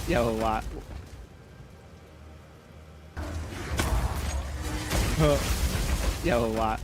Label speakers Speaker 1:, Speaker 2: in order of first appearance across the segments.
Speaker 1: 又話又話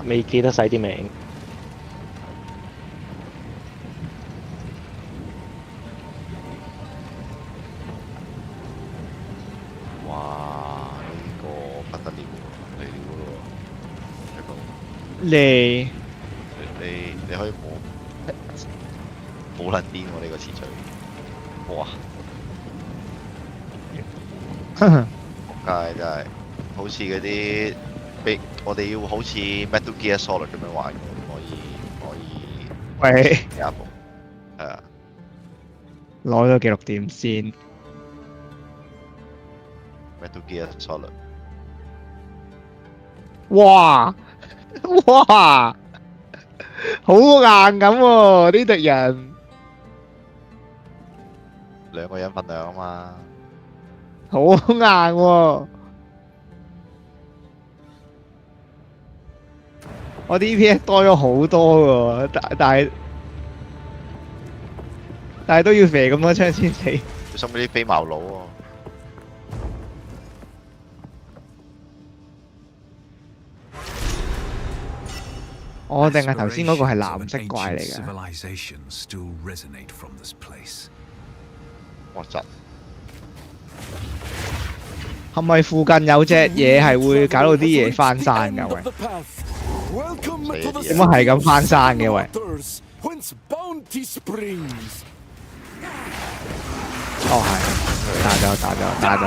Speaker 2: 未記得晒啲名。
Speaker 3: 哇！呢個不得了嚟料咯喎，
Speaker 1: 你
Speaker 3: 你可以冇撚癲喎呢個次序，哇！仆街真係，好似嗰啲我哋要好似 Metal Gear Solid 咁樣玩，可以
Speaker 1: 喂
Speaker 3: 第一步，係啊，
Speaker 1: 攞咗記錄點先。
Speaker 3: Metal Gear Solid，
Speaker 1: 哇哇，好硬咁喎啲敵人，
Speaker 3: 兩個人份量啊嘛，
Speaker 1: 好硬喎。我啲 EPS 多咗好多喎，但係都要射咁多槍先死。
Speaker 3: 小心嗰啲飛毛佬喎。
Speaker 1: 我定係頭先嗰個係藍色怪嚟嘅。
Speaker 3: 哇！窒，
Speaker 1: 係咪附近有隻嘢係會搞到啲嘢翻山㗎？喂，點解係咁翻山嘅？喂，哦係，打咗。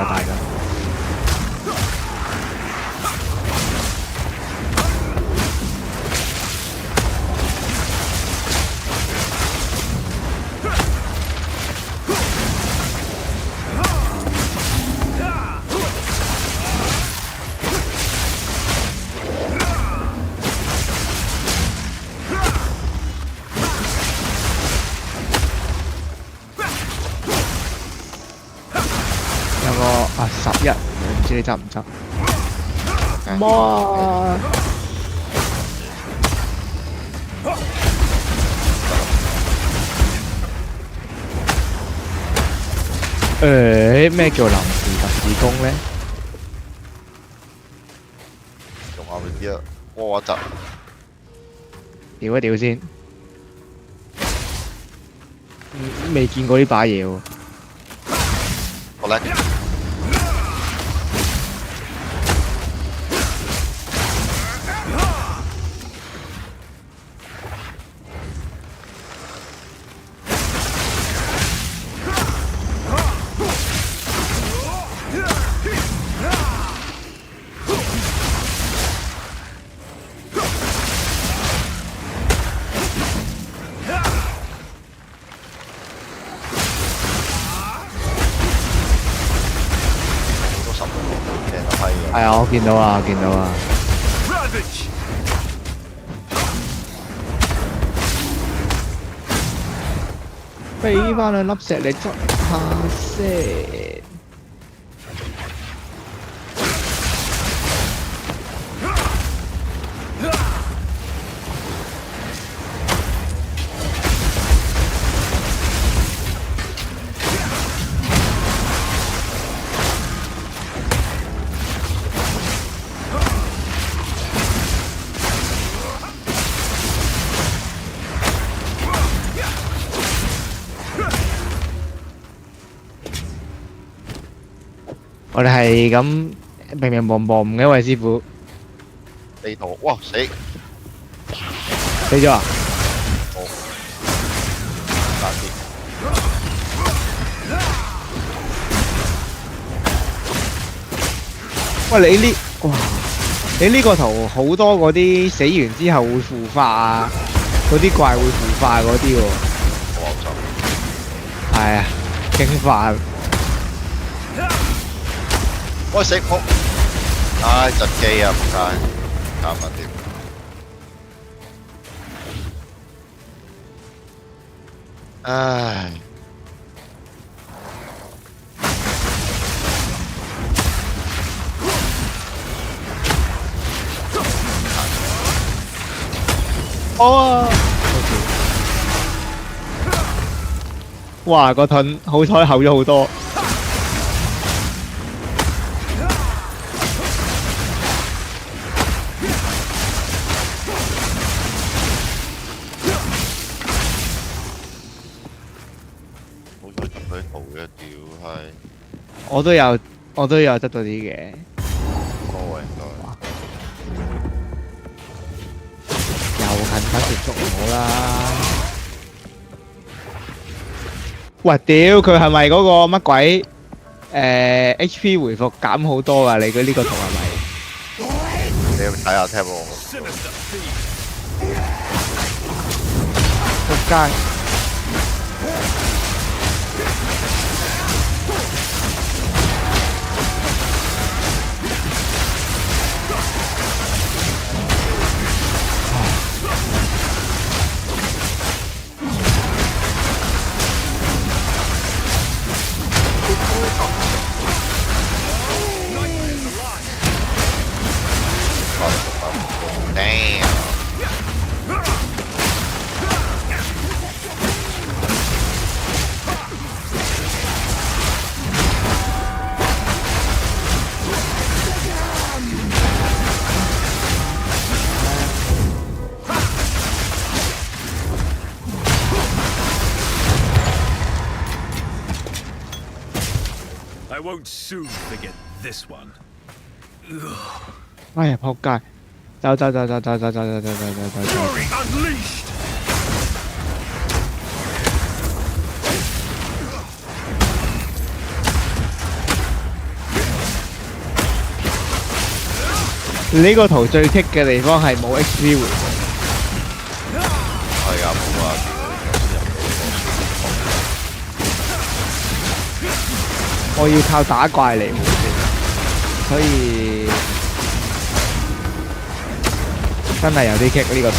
Speaker 1: 11，唔知你執唔執？哇！咩叫臨時特技攻咧？
Speaker 3: 用下佢啲啊，哇！窒，
Speaker 1: 調一調先，未見過呢把嘢喎。
Speaker 3: 好叻！
Speaker 1: 係啊，我見到啊。俾翻兩粒石你執下先。我哋係咁明明茫茫嘅，喂師傅
Speaker 3: 地圖，哇死！
Speaker 1: 死咗啊！
Speaker 3: 好，難啲。
Speaker 1: 喂，你呢個圖好多嗰啲死完之後會腐化啊，嗰啲怪會腐化嗰啲喎。
Speaker 3: 我就
Speaker 1: 係啊，勁煩。
Speaker 3: 喂死仆！唉，窒機啊，唔該，搞唔掂。唉。
Speaker 1: 哦！哇，個盾好彩厚咗好多。
Speaker 3: 好彩中佢圖嘅屌係。
Speaker 1: 我都有得到啲嘅。
Speaker 3: 多喎應該。
Speaker 1: 又近翻接觸我啦！喂，屌佢係咪嗰個乜鬼？HP 回復減好多啊！你呢個圖係咪？
Speaker 3: 你睇下聽喎。
Speaker 1: 仆街！I
Speaker 4: won't soon forget this one.
Speaker 1: 哎呀，仆街！走！Fury
Speaker 4: unleashed.
Speaker 1: 呢個圖最棘嘅地方係冇 HP 回復。
Speaker 3: 係啊，冇啊。
Speaker 1: 我要靠打怪嚟回復，所以真係有啲棘呢個圖。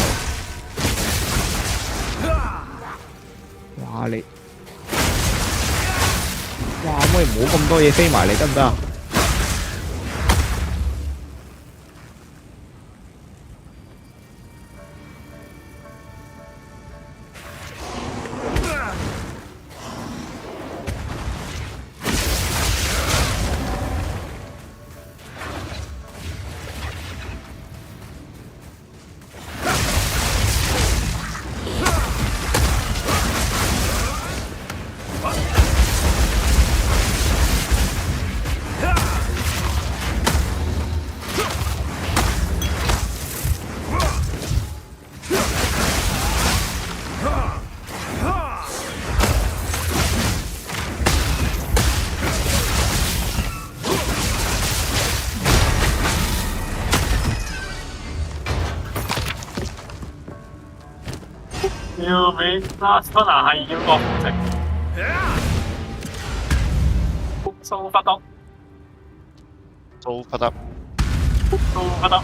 Speaker 1: 哇你，哇可唔可以唔好咁多嘢飛埋嚟得唔得啊？
Speaker 5: 要俾 Last Runner 係要個正，蘇不得，
Speaker 3: 都不得。
Speaker 5: 蘇不得。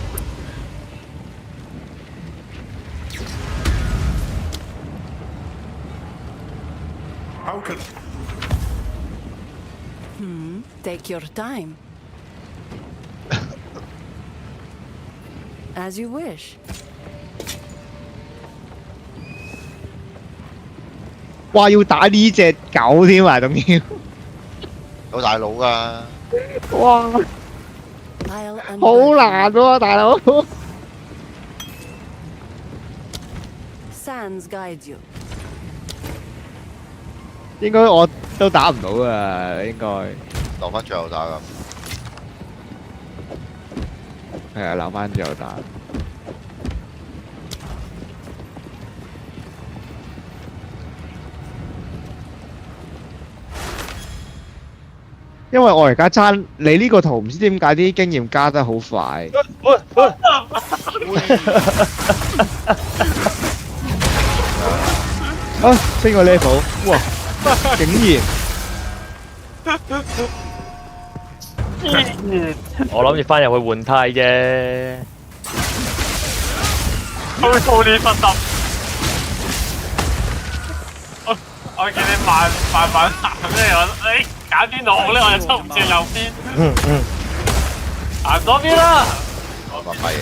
Speaker 4: How can
Speaker 6: Take your time. As you wish.
Speaker 1: 哇！要打呢隻狗添啊，仲要。
Speaker 3: 有大佬㗎。
Speaker 1: 哇！
Speaker 6: I'll
Speaker 1: 好難喎，大佬。
Speaker 6: Sands guide you.
Speaker 1: 應該我都打唔到啊，應該。
Speaker 3: 留翻最後打㗎。
Speaker 1: 係啊，留翻之後打。因為我而家爭你呢個圖，唔知點解啲經驗加得好快。啊，升個 level，哇！竟然
Speaker 2: 我諗住翻入去換胎啫。
Speaker 5: 好操呢分心。我見你慢行咧，我揀邊度好咧，我就抽唔轉右邊。行左邊啦。
Speaker 3: 我乜嘢？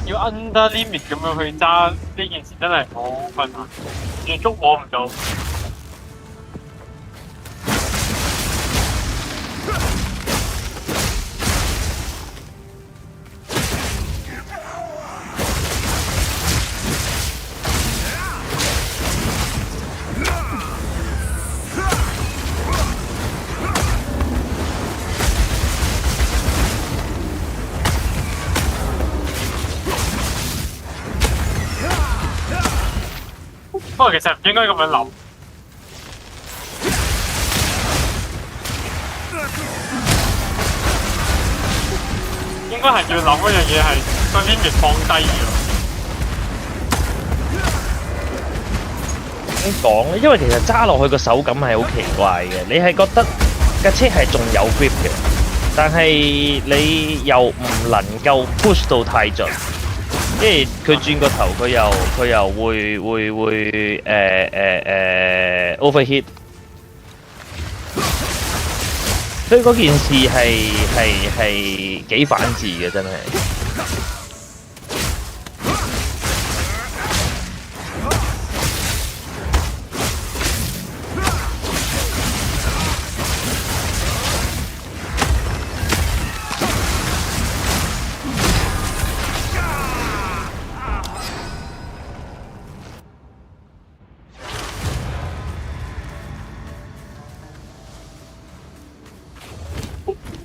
Speaker 5: 要 under limit 咁樣去揸呢件事真係好困難，要捉摸唔到。不過其實唔應該咁樣諗，應該係要諗嗰樣嘢係個 limit 放低嘅。
Speaker 2: 點講咧？因為其實揸落去個手感係好奇怪嘅，你係覺得架車係仲有 grip 嘅，但係你又唔能夠 push 到太盡。因為佢轉個頭，佢又會overheat， 所以嗰件事係幾反智嘅，真係。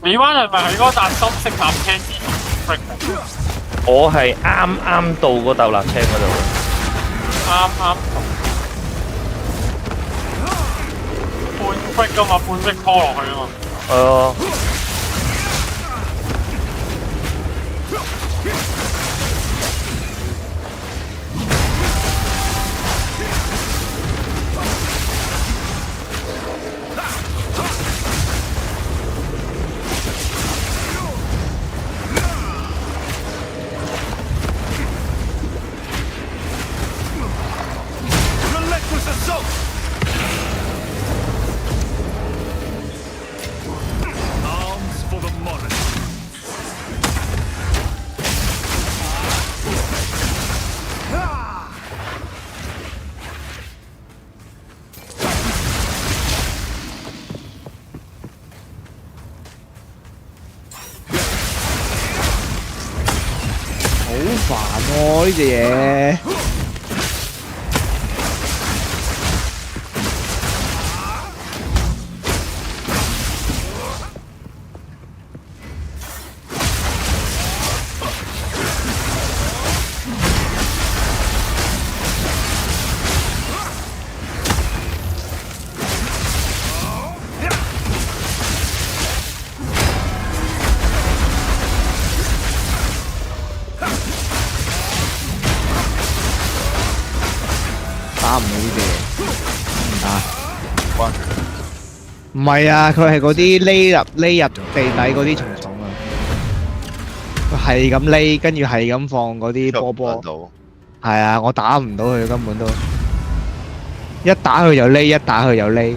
Speaker 5: 尾灣係咪喺嗰笪深色纜車之中 break？
Speaker 2: 我係啱到嗰竇瀝青嗰度。
Speaker 5: 啱半 break 㗎嘛，半 break call 落去啊嘛。
Speaker 4: Relentless assault! Arms for the monarch.
Speaker 1: 好煩喎呢隻嘢。打唔到呢隻嘢啊！唔係啊，佢係嗰啲匿入地底嗰啲蟲蟲啊，佢係咁匿，跟住係咁放嗰啲波波。係啊，我打唔到佢根本都。一打佢又匿，一打佢又匿。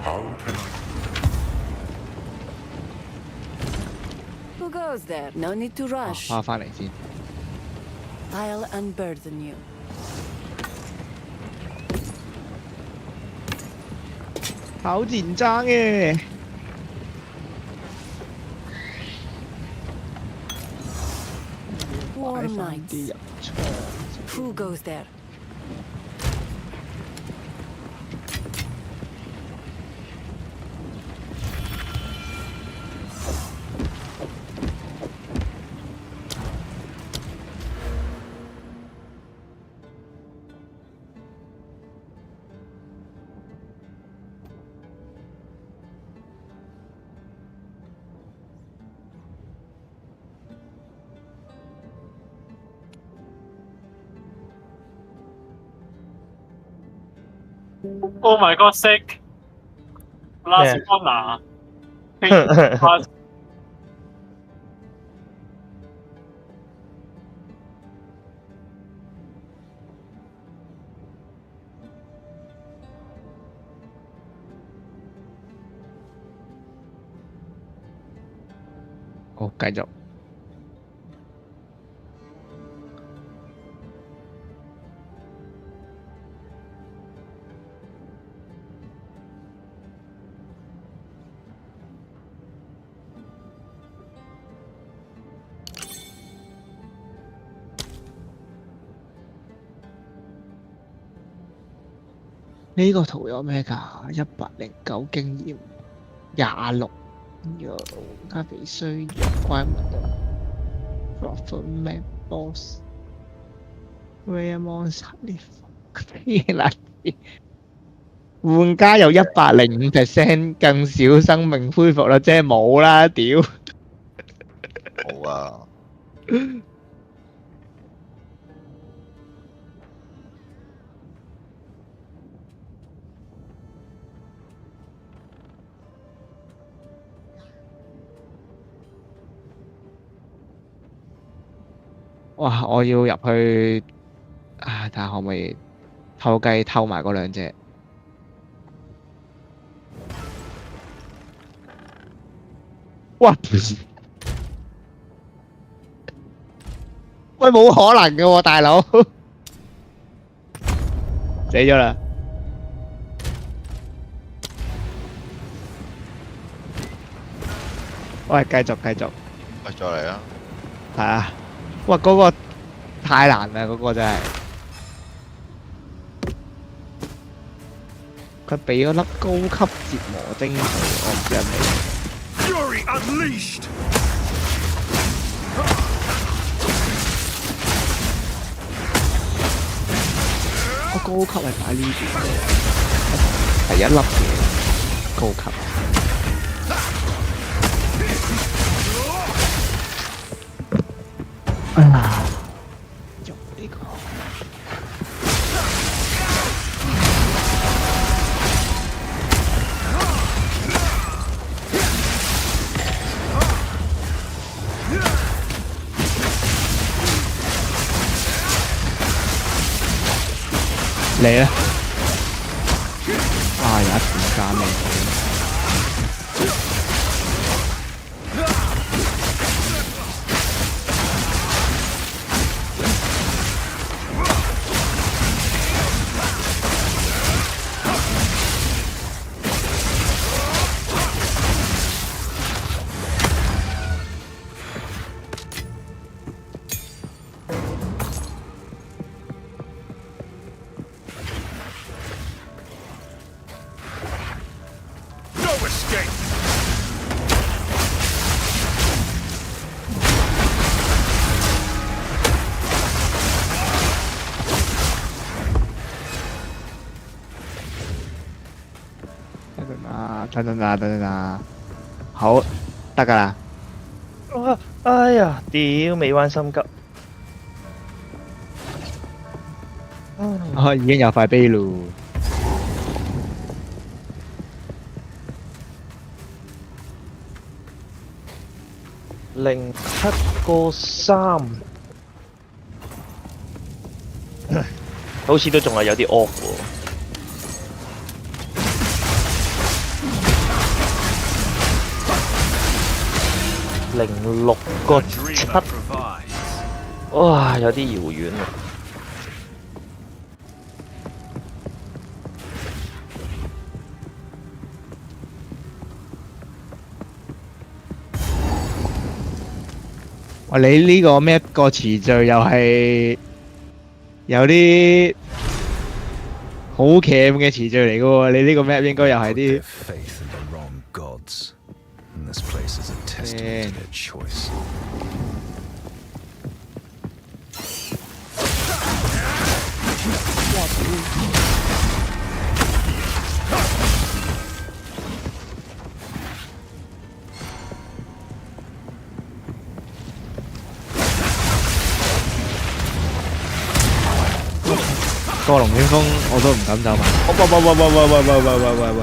Speaker 4: How can I?
Speaker 6: Who goes there? No need to
Speaker 1: 哦
Speaker 6: rush.
Speaker 1: 翻返嚟先。
Speaker 6: I'll unburden you.
Speaker 1: 好緊張嘅。
Speaker 6: Warm
Speaker 1: 擺返
Speaker 6: nights.
Speaker 1: 啲入場。
Speaker 6: Who goes there?
Speaker 5: Oh my god, sick. Last
Speaker 2: Yeah.
Speaker 5: corner.
Speaker 1: 好，繼續。呢個圖有咩㗎？109經驗，26有加比需要關門的 Profit Map Boss Rare Monster 呢嗱玩家有105%更少生命恢復率，即係冇啦，屌！
Speaker 3: 冇啊！
Speaker 1: 哇！我要入去啊，睇下可唔可以偷雞偷埋嗰兩隻。哇！喂，冇可能嘅喎，大佬，死咗啦！喂，繼續繼續，
Speaker 3: 喂，再嚟啦！
Speaker 1: 係啊！哇，嗰個太難啦，嗰個真係。佢俾咗粒高級折磨精佢，我唔知係咪。
Speaker 4: Fury unleashed!
Speaker 1: 我高級係擺呢邊嘅，第一粒嘅高級。啊！用呢個。嚟啦！啊，有一點加命。
Speaker 4: No escape!
Speaker 1: 等等，好，得㗎啦。
Speaker 2: 哎呀，屌未玩心急。
Speaker 1: 哦，已經有塊碑咯。
Speaker 2: 07.3，好似都仲係有啲 off 喎。06.7， 哇，有啲遙遠啊！
Speaker 1: 哇！你呢個 map 個詞序又係有啲好 cam 嘅詞序嚟嘅喎，你呢個 map 應該又係
Speaker 4: Put their
Speaker 1: 啲
Speaker 4: faith in the wrong gods. And this place is a testament to their choice.
Speaker 1: 個龍捲風我都唔敢走埋。喂！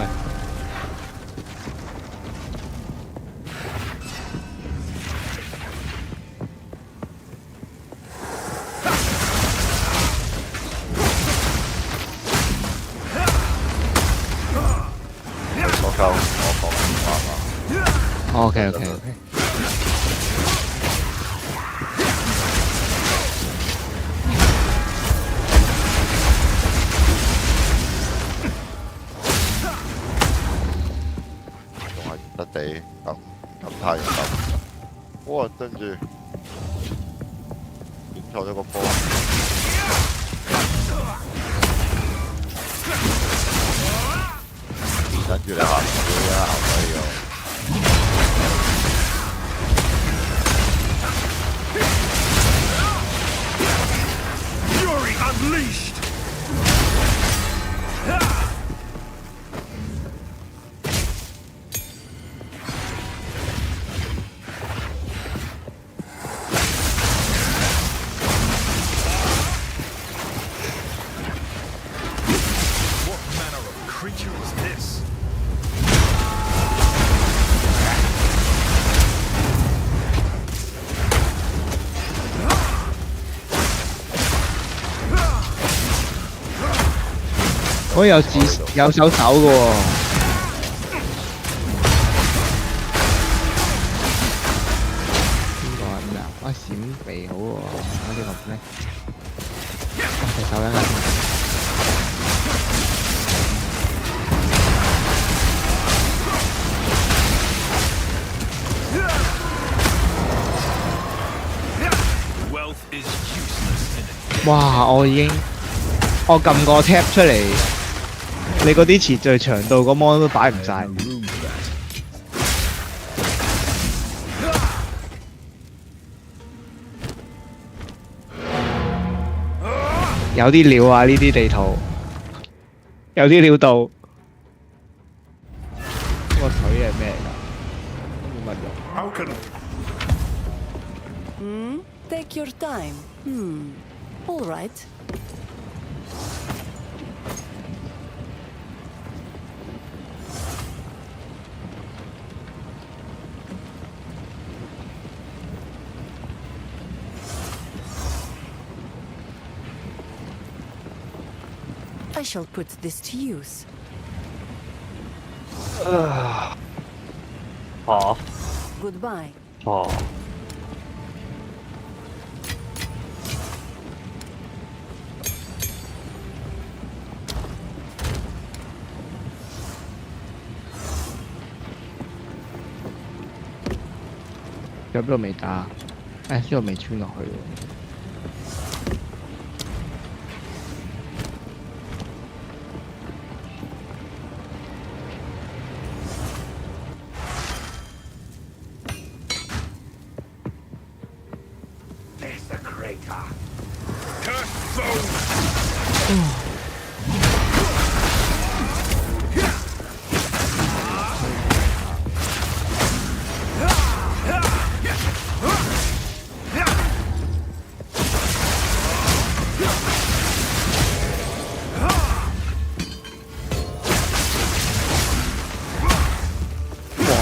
Speaker 3: 所溝我放電話嘛。
Speaker 1: OK。
Speaker 3: 仲係得地咁太陽咁。哇！跟住點錯咗個波。等住你行唔到啊，行唔到。
Speaker 4: Fury unleashed!
Speaker 1: 可以有手嘅喎。邊個啊？咩啊？閃避好喎，呢個咩？隻手一下。哇！我撳個 tab 出嚟，你嗰啲詞序長到個 mon 都擺唔晒。有啲料啊！呢啲地圖有啲料到。個腿係咩嚟㗎？冇乜用。
Speaker 4: How can
Speaker 6: Take your time. All right. I shall put this to use.
Speaker 2: 嚇
Speaker 6: Goodbye.
Speaker 2: 嚇。
Speaker 1: 有邊度未打？誒，呢度未穿落去喎。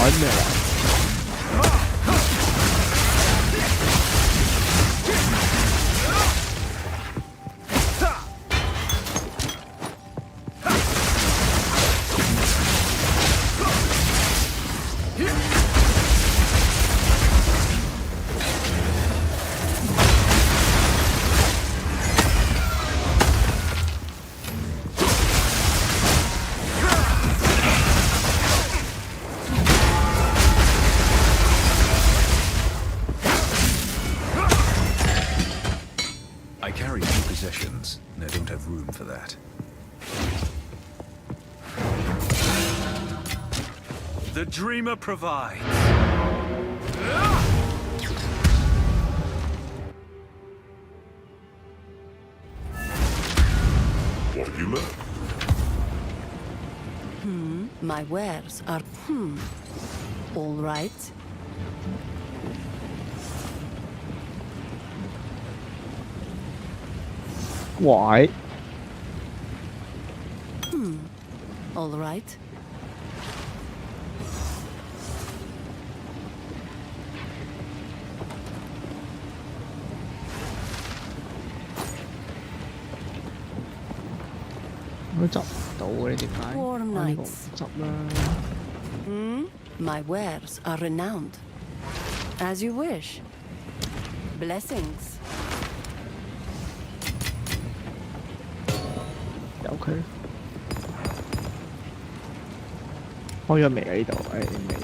Speaker 1: 玩咩啊？I
Speaker 4: carry few possessions, and I don't have room for that. The dreamer provides.
Speaker 7: What have you learned?
Speaker 6: My wares are all right.
Speaker 1: Why?
Speaker 6: All right.
Speaker 1: 我都執唔到嘅呢點解？
Speaker 6: Warm
Speaker 1: 我呢個唔
Speaker 6: nights.
Speaker 1: 執啦。
Speaker 6: My wares are renowned. As you wish. Blessings.
Speaker 1: 由佢開咗未啊？呢度誒未。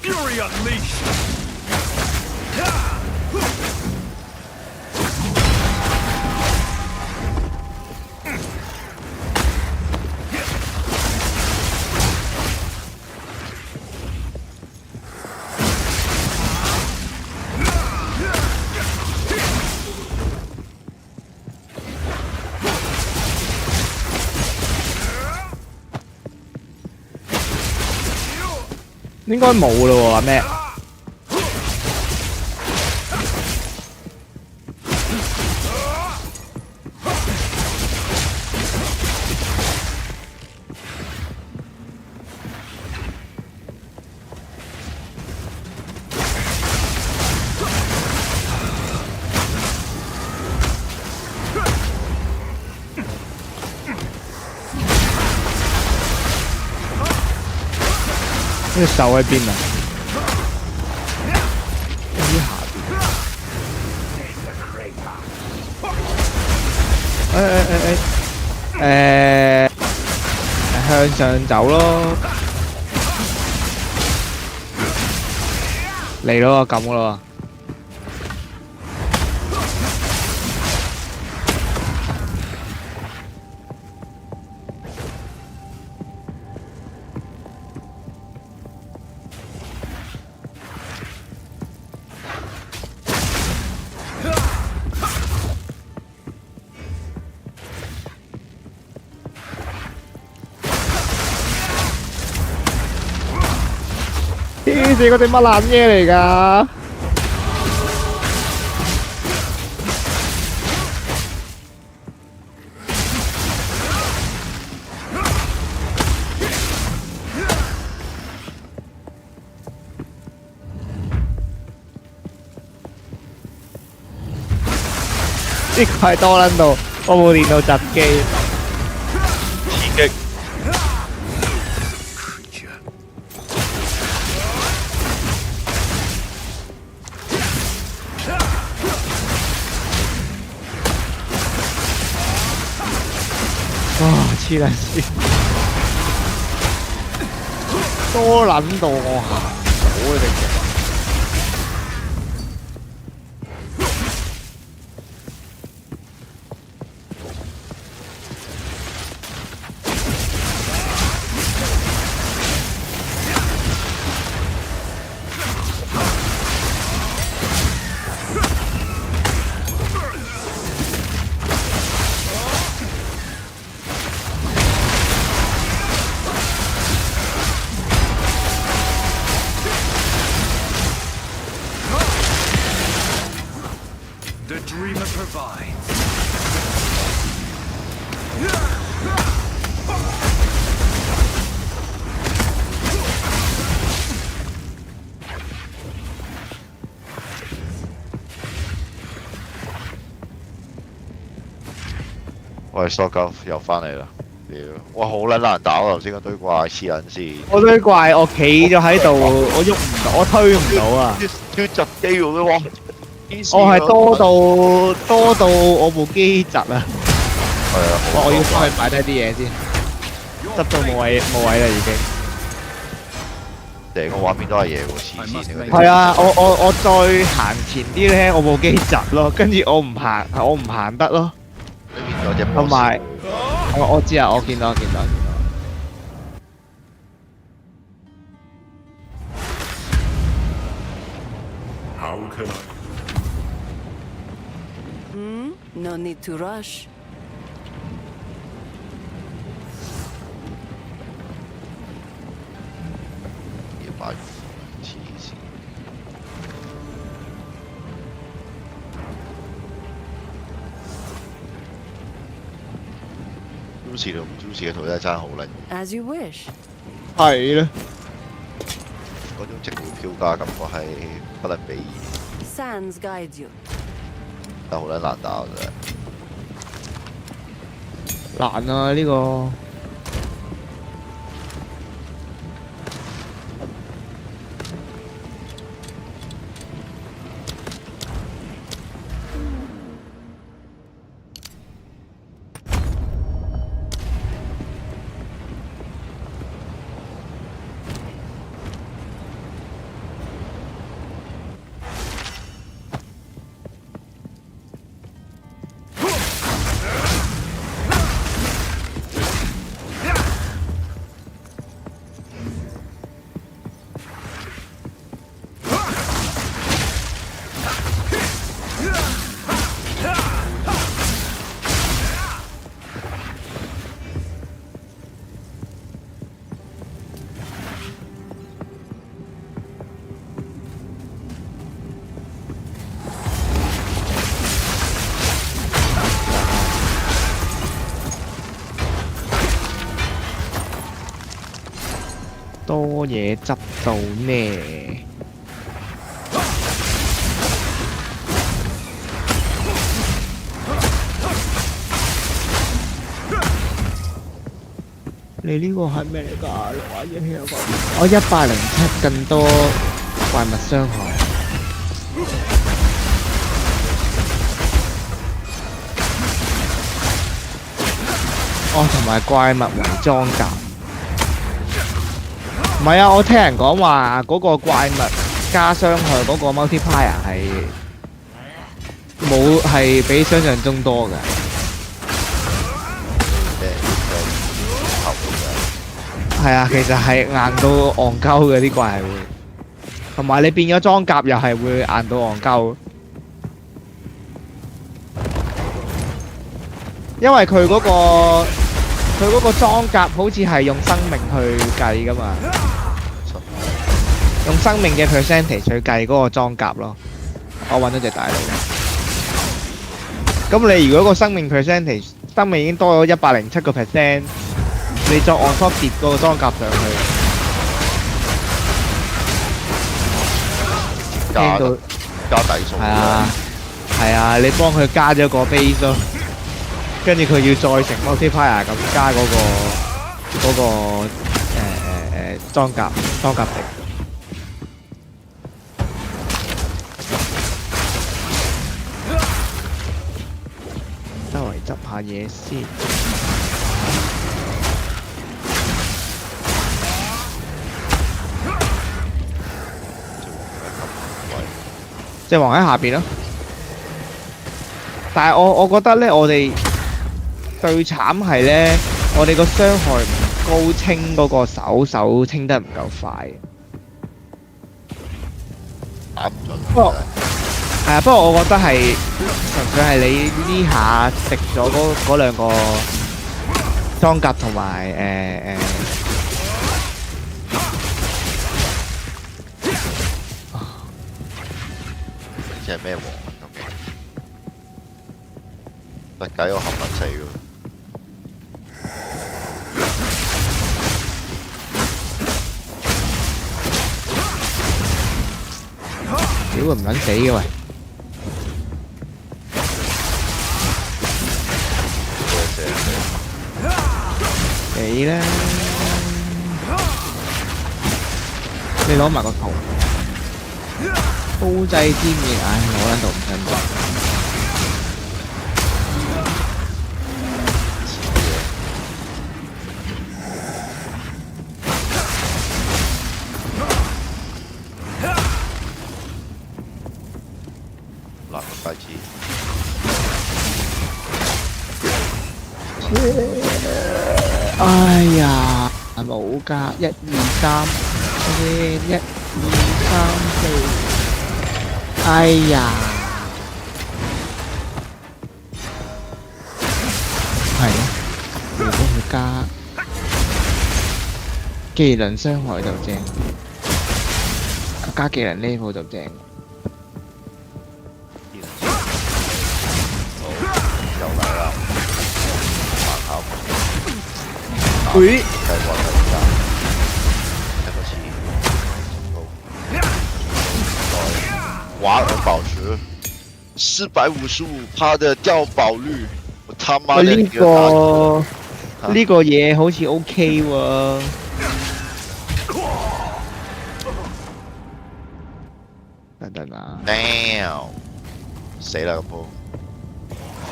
Speaker 4: Fury unleashed!
Speaker 1: Hãy subscribe cho kênh Ghiền Mì Gõ để không bỏ lỡ 應該冇咯喎，阿咩？呢隻手喺邊啊？喺下邊。向上走咯。嚟咯，我撳噶啦喎。黐線，嗰隻乜爛嘢嚟㗎？呢個係多撚到，我冇練到窒機。
Speaker 3: 刺激。
Speaker 1: 哇！黐撚線，多撚到我行唔到啊！直情。
Speaker 4: The dreamer provides.
Speaker 3: 喂，索狗又翻嚟啦！屌，哇，好撚難打啊！頭先嗰堆怪黐撚線，
Speaker 1: 我堆怪我企咗喺度，我喐唔到，我推唔到啊！
Speaker 3: 超窒機喎都哇！
Speaker 1: 我係多到我部機窒啊！
Speaker 3: 係啊，
Speaker 1: 我要翻去擺低啲嘢先，執到冇位啦已經。
Speaker 3: 成個畫面都係嘢喎，黐線嗰啲。
Speaker 1: 係啊，我再行前啲咧，我部機窒咯，跟住我唔行得咯。
Speaker 3: 裏面有隻
Speaker 1: 同埋我知啊，我見到。
Speaker 4: How can I?
Speaker 6: No need to rush.
Speaker 3: 要擺黐線。Juicy 同唔 Juicy 嘅圖真係爭好撚，
Speaker 6: As you wish.
Speaker 1: 係咧，
Speaker 3: 嗰種值回票價感覺係不能比擬，
Speaker 6: Sands guide you.
Speaker 3: 但好撚難打真係。
Speaker 1: 難啊呢個。多嘢執到咩？你呢個係咩嚟㗎？我107更多怪物傷害。哦，同埋怪物為裝甲。唔係啊，我聽人講話嗰個怪物加傷害嗰個 multiplier 係比想象中多㗎。係啊，其實係硬到戇鳩嘅啲怪係會，同埋你變咗裝甲又係會硬到戇鳩。因為佢嗰個裝甲好似係用生命去計㗎嘛。用生命嘅 percentage 去計嗰個裝甲咯。我揾咗隻大佬。咁你如果個生命 percentage 生命已經多咗107%，你再按 top 疊嗰個裝甲上去，
Speaker 3: 加
Speaker 1: 聽到
Speaker 3: 加底數。
Speaker 1: 係啊，你幫佢加咗個 base 咯，跟住佢要再成 multiplier 咁加嗰個裝甲值。周圍執下嘢先。隻王喺下邊咯。但係我覺得咧，我哋最慘係咧，我哋個傷害唔高，清嗰個手清得唔夠快。
Speaker 3: 打唔準。
Speaker 1: 不過係啊，不過我覺得係純粹係你呢下食咗嗰兩個裝甲同埋
Speaker 3: 即係咩王啊？究竟？特計我冚撚死喎！
Speaker 1: 屌佢唔撚死嘅喂！死啦！你攞埋個圖，刀掣尖嘅，唉，攞撚到唔真實。
Speaker 3: 嗱，快啲！
Speaker 1: 哎呀，冇㗎，1、2、3，先1、2、3、4。哎呀，係咯，如果佢加技能傷害就正，加技能 level 就正。
Speaker 3: 又嚟啦！
Speaker 1: 喂，
Speaker 3: 再华尔宝石455%的掉宝率，我他媽的
Speaker 1: 呢個嘢好似 OK 喎。等啊
Speaker 3: ！Damn！ 死啦個鋪！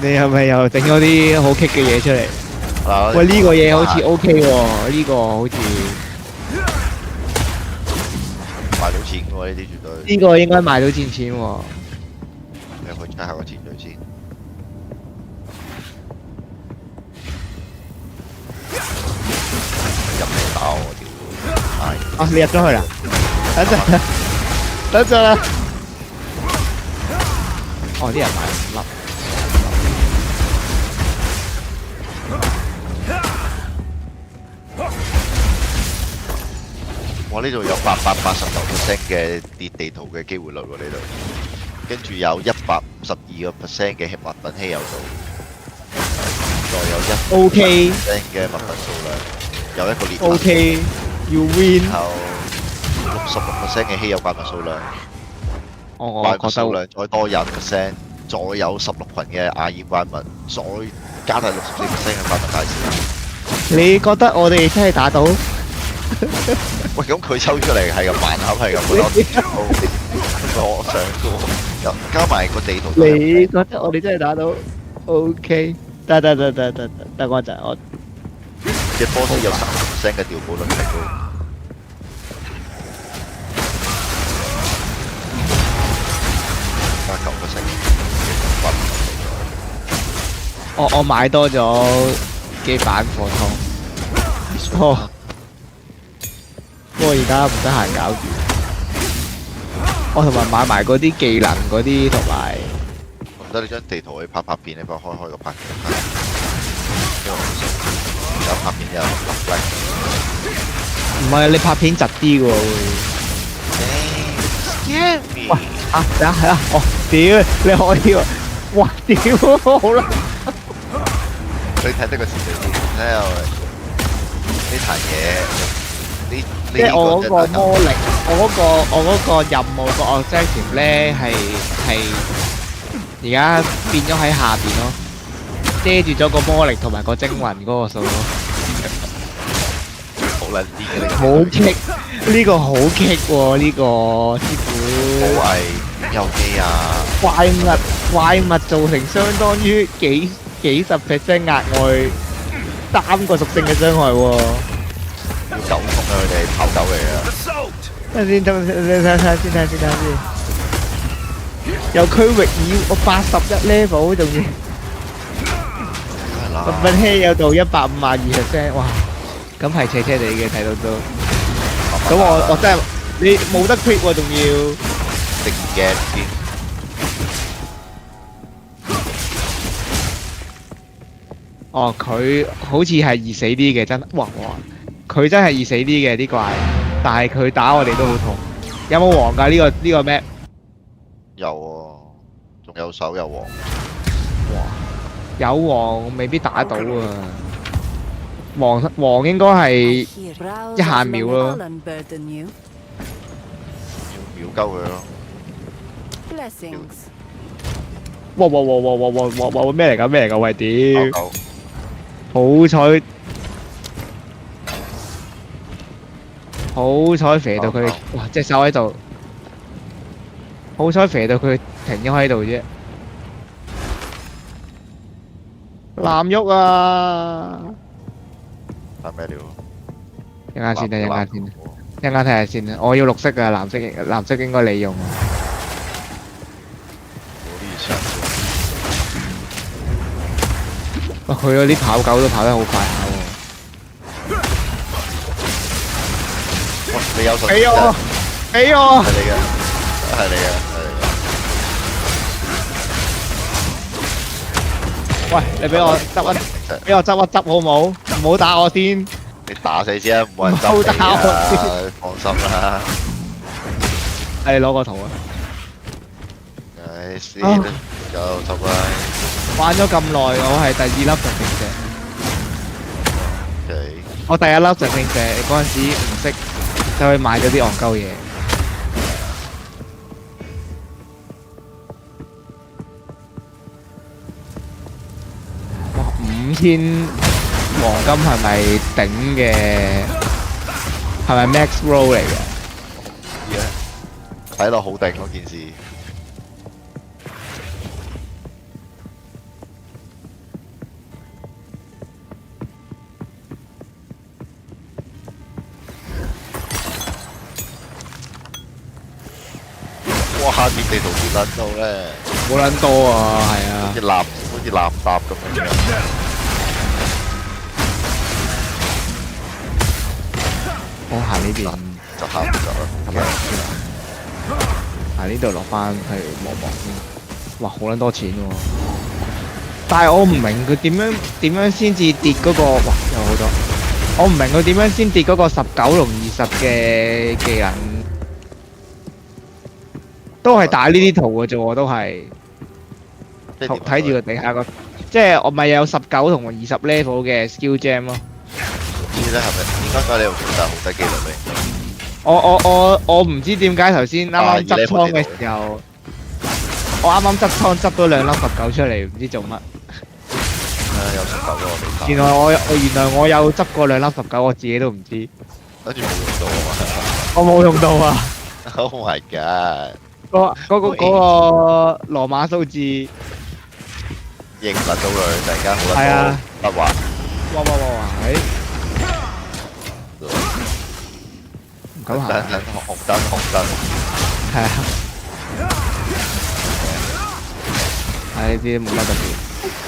Speaker 1: 你係咪又整咗啲好棘嘅嘢出嚟？
Speaker 3: 嗱，
Speaker 1: 喂，呢個嘢好似 OK 喎，呢個好似
Speaker 3: 賣到錢嘅喎，呢啲絕對。
Speaker 1: 呢個應該賣到錢喎。
Speaker 3: 你去 check 下個錢序先。入嚟打我屌！係。
Speaker 1: 啊，你入咗去啦？等陣啦。哦，啲人買5粒。
Speaker 3: 我呢度有889% 嘅跌地圖嘅機會率喎，呢度，跟住有152% 嘅物品稀有度，再有1% 嘅物品數量，有一個獵物
Speaker 1: OK，you win。
Speaker 3: 然後66% 嘅稀有怪物數量，怪物
Speaker 1: 我覺得
Speaker 3: 數量再多20%，再有16群嘅亞爾怪物，再加大64%嘅怪物大小。
Speaker 1: 你覺得我哋真係打到？
Speaker 3: 喂，咁佢抽出嚟係咁盲盒係咁多，我想過，加埋個地圖。
Speaker 1: 你覺得我哋真係打到 ？OK，得，等我陣，我
Speaker 3: 隻波斯有30%嘅調補率提高。加9%。
Speaker 1: 我買多咗幾版火筒。哦。不過而家唔得閒搞住，我同埋買埋嗰啲技能嗰啲，同埋
Speaker 3: 唔得你張地圖可以拍片，你幫我開個拍片，因為有拍片有立 like。
Speaker 1: 唔係你拍片窒啲嘅喎會。
Speaker 3: Get me！
Speaker 1: 啊，等下係啊，哦，屌，你可以喎，哇，屌，好啦，
Speaker 3: 你睇得個前提先，睇下呢壇嘢，呢
Speaker 1: 即係我嗰個魔力，我嗰個任務個 objective 咧係而家變咗喺下邊咯，遮住咗個魔力同埋個精魂嗰個數咯。
Speaker 3: 好撚啲嘅呢個。
Speaker 1: 好棘，呢個好棘喎，呢個師
Speaker 3: 好
Speaker 1: 傅。
Speaker 3: 危有機啊！
Speaker 1: 怪物造成相當於幾十 percent 額外3個屬性嘅傷害喎。
Speaker 3: 要狗衝啊！佢哋跑狗嚟啊！
Speaker 1: 等先，睇下先。有區域以我81 level 仲要，
Speaker 3: 係啦，
Speaker 1: 運氣有到152%，哇！咁係斜斜地嘅睇到都。咁我真係你冇得 crit 喎，仲要。
Speaker 3: 定嘅先。
Speaker 1: 哦，佢好似係易死啲嘅，真哇！佢真係易死啲嘅啲怪，但係佢打我哋都好痛。有冇黃㗎？呢個咩？
Speaker 3: 有喎，仲有手有黃。
Speaker 1: 有黃未必打到啊！黃應該係
Speaker 6: Browse
Speaker 1: 一下秒咯。
Speaker 6: unburden you.
Speaker 3: 秒鳩佢咯。
Speaker 6: Blessings.
Speaker 1: 哇！咩嚟㗎？喂屌！
Speaker 3: 狗
Speaker 1: 好彩肥到佢，哇！隻手喺度，好彩肥到佢停咗喺度啫。藍喐啊！
Speaker 3: 打咩料？
Speaker 1: 一陣先，一陣睇下先。我要綠色㗎，藍色應該你用。哇！佢嗰啲跑狗都跑得好快下喎。
Speaker 3: 你有信？
Speaker 1: 俾我！
Speaker 3: 係你嘅，係你嘅。
Speaker 1: 喂，你俾我執好冇？唔好打我先。
Speaker 3: 你打死先啊！冇人執你啊！放心啦。
Speaker 1: 係攞個圖啊！
Speaker 3: 唉，先夠執啦。
Speaker 1: 玩咗咁耐，我係第2粒神聖者。
Speaker 3: OK。
Speaker 1: 我第1粒神聖者嗰陣時唔識，就去買咗啲戇鳩嘢。哇！5000黃金係咪頂嘅？係咪 max roll 嚟嘅？
Speaker 3: 睇落好定嗰件事。哇！下邊地圖跌撚到咧，
Speaker 1: 冇撚多啊，係啊。
Speaker 3: 好似垃圾咁樣。
Speaker 1: 我行呢邊，
Speaker 3: 就行唔到啦。
Speaker 1: 係咪？行呢度落翻去望望先。哇！好撚多錢喎。但係我唔明佢點樣先至跌嗰個，哇！有好多。我唔明佢點樣先跌嗰個19同20嘅技能。都係打呢啲圖嘅啫喎，都係睇住個地下個，即係我咪有19同20 level 嘅 skill gem 咯。
Speaker 3: 唔知咧係咪應該你用選擇好低機率咧？
Speaker 1: 我唔知點解頭先啱啱執倉嘅時候，我啱啱執倉執到2粒19出嚟，唔知做乜。
Speaker 3: 有19咯，我哋打。
Speaker 1: 原來我有執過2粒19，我自己都唔知。
Speaker 3: 跟住冇用到啊嘛。
Speaker 1: 我冇用到啊！
Speaker 3: Oh my god！
Speaker 1: 嗰個羅馬數字
Speaker 3: 認撚到佢，突然間好
Speaker 1: 係啊
Speaker 3: 得滑。
Speaker 1: 哇！唔敢行。
Speaker 3: 紅燈。
Speaker 1: 係啊。係呢啲冇乜特別。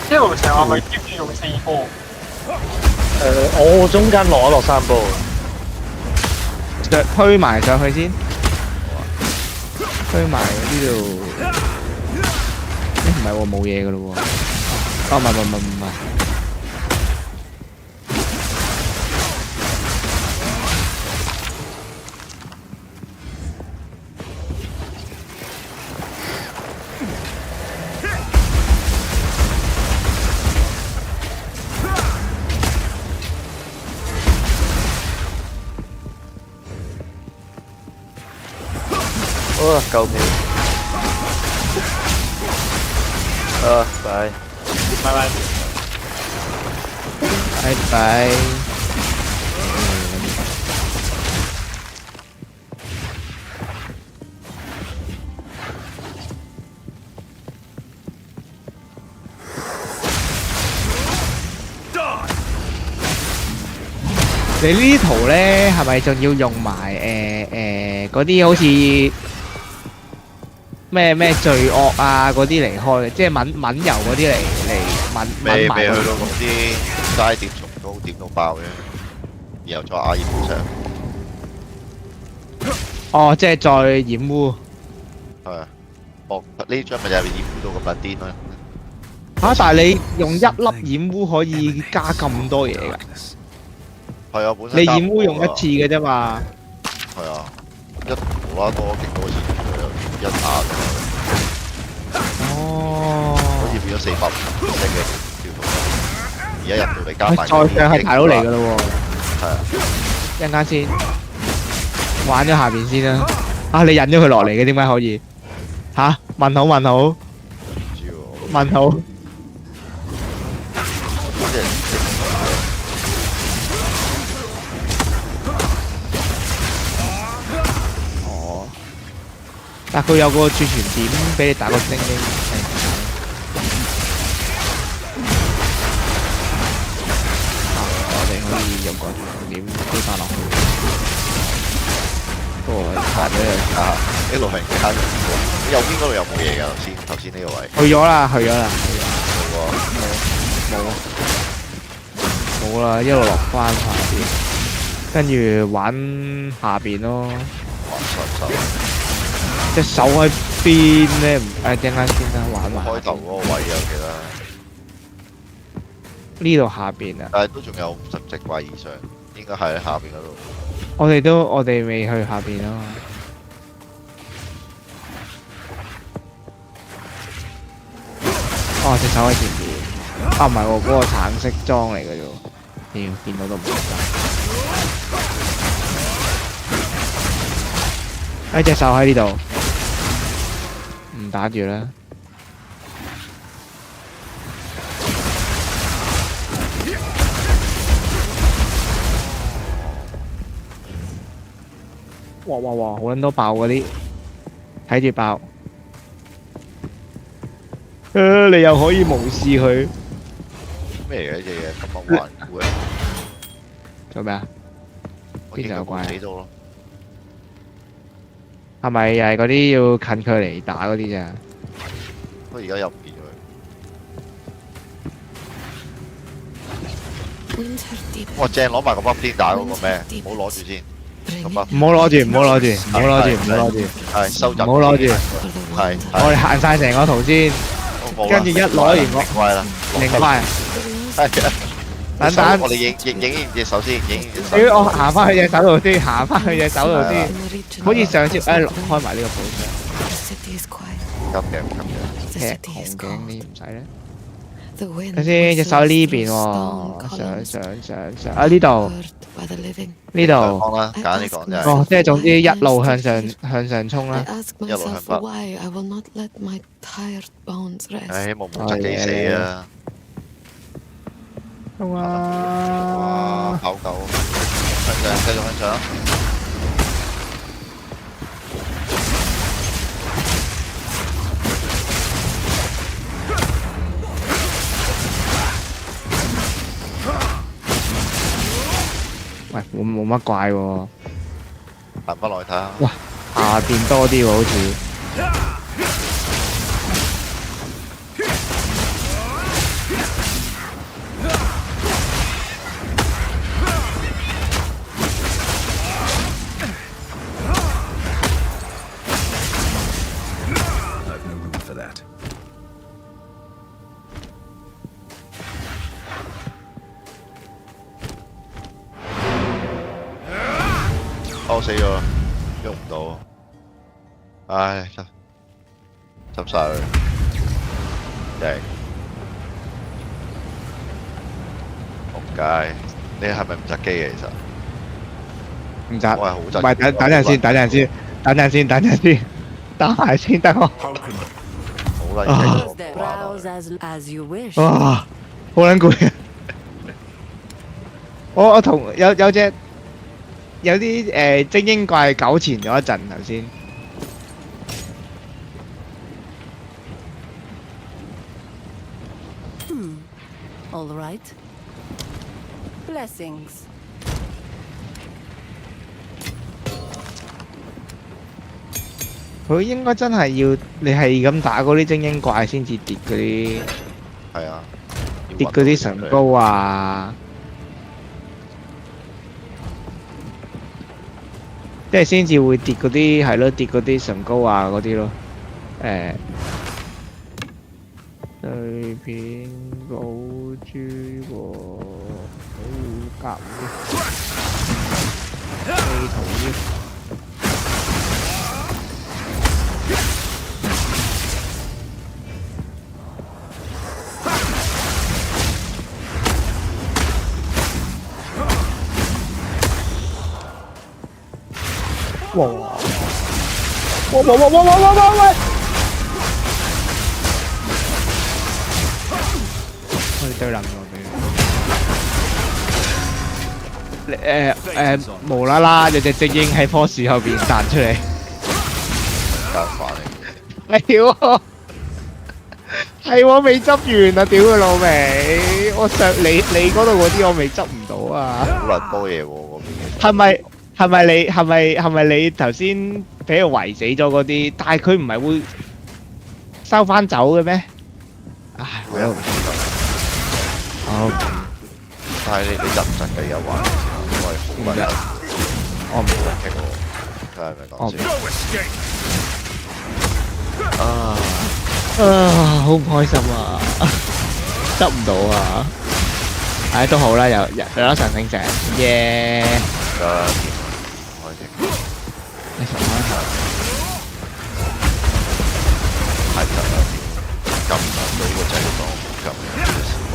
Speaker 5: 呢條成日咪 keep 住用4波。
Speaker 2: 我中間落3波。
Speaker 1: 推埋上去先。推埋呢度，唔係喎，冇嘢噶咯喎。哦，唔係。
Speaker 3: 夠票。
Speaker 2: 拜。
Speaker 5: 拜拜。
Speaker 1: 拜拜。你呢啲圖咧係咪仲要用埋嗰啲好似咩罪惡啊嗰啲嚟開嘅，即係抿油嗰啲嚟抿埋
Speaker 3: 未去到嗰啲齋點重高點到爆嘅，然後再壓熱本上。
Speaker 1: 哦，即係再染污。
Speaker 3: 係啊，呢張咪就係染污到咁撚癲咯。
Speaker 1: 但係你用一粒染污可以加咁多嘢㗎？
Speaker 3: 係啊，本身
Speaker 1: 你染污用一次嘅啫嘛。
Speaker 3: 係啊，無啦多勁多錢一下嘅。
Speaker 1: 哦。
Speaker 3: 好似變咗450嘅跳動。而家入到嚟加埋。
Speaker 1: 再上係大佬嚟㗎咯喎。
Speaker 3: 係啊。
Speaker 1: 一陣間先玩咗下邊先啦。啊！你引咗佢落嚟嘅點解可以？嚇？問好問好。
Speaker 3: 唔知喎。
Speaker 1: 問好。
Speaker 3: 即係。
Speaker 1: 但佢有個儲存點俾你打個精英，我哋可以用個儲存點推翻落去。不過下咗
Speaker 3: 啊，一路係加咗右邊嗰度有冇嘢㗎？頭先呢個位。
Speaker 1: 去咗啦，去咗啦，冇啦，一路落翻下邊，跟住玩下邊咯。
Speaker 3: 玩手。
Speaker 1: 隻手喺邊咧？陣間先啦，玩埋。
Speaker 3: 開頭嗰個位啊，記得。
Speaker 1: 呢度下邊啊？
Speaker 3: 但係都仲有50隻怪以上，應該係喺下邊嗰度。
Speaker 1: 我哋未去下邊啊嘛。哦，隻手喺前邊。啊，唔係喎，嗰個橙色裝嚟嘅啫喎。見到都唔得。隻手喺呢度。唔打住啦！哇！好撚多爆嗰啲，睇住爆。你又可以無視佢。
Speaker 3: 咩嚟嘅呢隻嘢咁撚頑固嘅？
Speaker 1: 做咩啊？邊度有怪啊？
Speaker 3: 死到咯！
Speaker 1: 係咪又係嗰啲要近距離打嗰啲咋？
Speaker 3: 不過而家又唔見佢。哇！正攞埋個 buff 打嗰個咩？唔好攞住先。咁啊！
Speaker 1: 唔好攞住，唔好攞住，唔好攞住，唔好攞住。
Speaker 3: 係收集。
Speaker 1: 唔好攞住。
Speaker 3: 係。
Speaker 1: 我哋行晒成個圖先，跟住一攞完我
Speaker 3: 怪啦，
Speaker 1: 零塊。
Speaker 3: 係啊。
Speaker 1: 等等，
Speaker 3: 我哋影隻手先，影隻手。
Speaker 1: 我行翻去隻手度先，行翻去隻手度先。好似上次開埋呢個寶箱。
Speaker 3: 急嘅。
Speaker 1: 紅頸呢唔使咧。睇先，隻手喺呢邊喎，上啊呢度，呢度。
Speaker 3: 講啦，揀你講真係。
Speaker 1: 哦，即係總之一路向上衝啦。
Speaker 3: 一路向北。唉，冇執幾死啊！哇！跑狗，向上，繼續向上。
Speaker 1: 喂，冇乜怪喎。
Speaker 3: 行翻落去睇下。
Speaker 1: 哇，下邊多啲喎，好似。
Speaker 3: 我死咗，喐唔到，唉，執晒佢，正，仆街，你係咪唔執機嘅其實？
Speaker 1: 唔執，
Speaker 3: 我係好執。
Speaker 1: 唔係等陣先，打埋先得我。
Speaker 3: 好啦，
Speaker 6: Goes
Speaker 3: 繼
Speaker 6: there.
Speaker 3: 續玩
Speaker 6: Browse
Speaker 3: 啦
Speaker 6: as you wish.
Speaker 1: 哇，好撚攰啊！我同有隻有啲精英怪糾纏咗一陣頭先。
Speaker 6: All right. Blessings.
Speaker 1: 佢應該真係要你係咁打嗰啲精英怪先至跌嗰啲
Speaker 3: 係啊，
Speaker 1: 跌嗰啲唇膏啊，即係先至會跌嗰啲係咯，跌嗰啲唇膏啊嗰啲咯，對片寶珠和好夾啲地圖啲。哇！喂！我哋對冧咗佢。無啦啦有隻精英喺棵樹後邊彈出嚟。
Speaker 3: 間飯嚟。
Speaker 1: 係喎，係喎，未執完啊！屌佢老味，我上你嗰度嗰啲我未執唔到啊！
Speaker 3: 好撚多嘢喎嗰邊。
Speaker 1: 係咪你頭先俾佢圍死咗嗰啲？但係佢唔係會收翻走嘅咩？唉，我都唔知道。好，
Speaker 3: 但係你窒唔窒嘅有玩嘅時候，因為好撚有
Speaker 1: 我唔
Speaker 3: 激喎，睇係咪講先？
Speaker 1: 好唔開心啊！執唔到啊！唉，都好啦，有得神聖石，耶！
Speaker 3: 開始
Speaker 1: 你重開頭。
Speaker 3: 太窒啦，撳唔到個掣當撳嘅思維。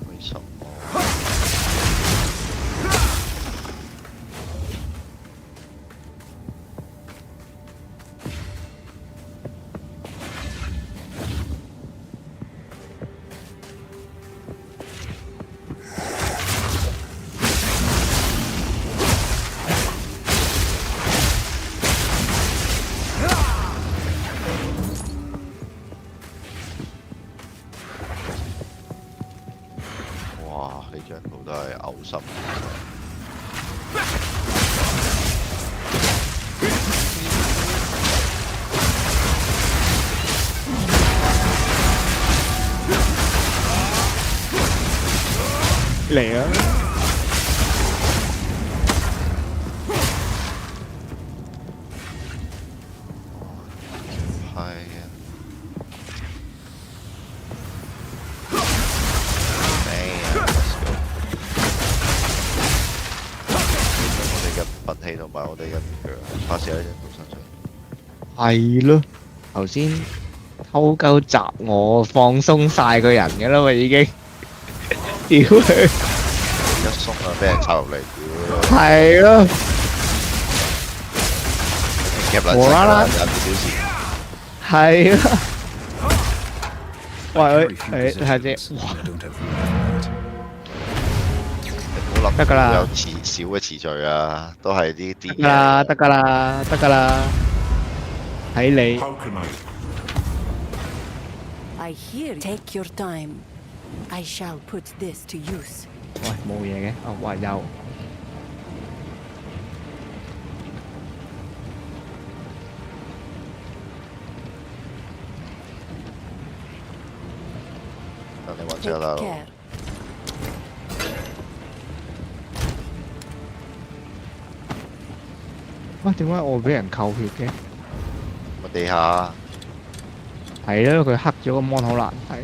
Speaker 3: 為什麼？哇！呢張圖都係嘔心。
Speaker 1: 嚟啊！
Speaker 3: 係啊。運氣同埋我哋嘅腳，發射喺隻圖身上。
Speaker 1: 係咯，頭先偷鳩襲我，放鬆晒個人嘅啦嘛已經。屌佢！
Speaker 3: 一鬆啊，俾人插入嚟，屌！
Speaker 1: 係咯，
Speaker 3: 夾撚
Speaker 1: 無啦啦
Speaker 3: 有幾小時。
Speaker 1: 係咯。喂，
Speaker 4: Very few
Speaker 1: 睇下先，
Speaker 4: possessions
Speaker 1: 哇！
Speaker 4: I don't have room for it.
Speaker 3: 好諗
Speaker 1: 得㗎啦
Speaker 3: 有少嘅詞序啊，都係啲電
Speaker 1: 得㗎啦，得㗎啦，得㗎啦，睇你。
Speaker 4: How can I?
Speaker 6: I hear. Take your time. I shall put this to use.
Speaker 1: 喂，冇嘢嘅，哦，喂有。
Speaker 3: 等你揾
Speaker 6: Take
Speaker 3: 車啦。
Speaker 6: care.
Speaker 1: 喂，點解我俾人扣血嘅？
Speaker 3: 咪地下
Speaker 1: 係咯，佢黑咗個 mon 好難睇。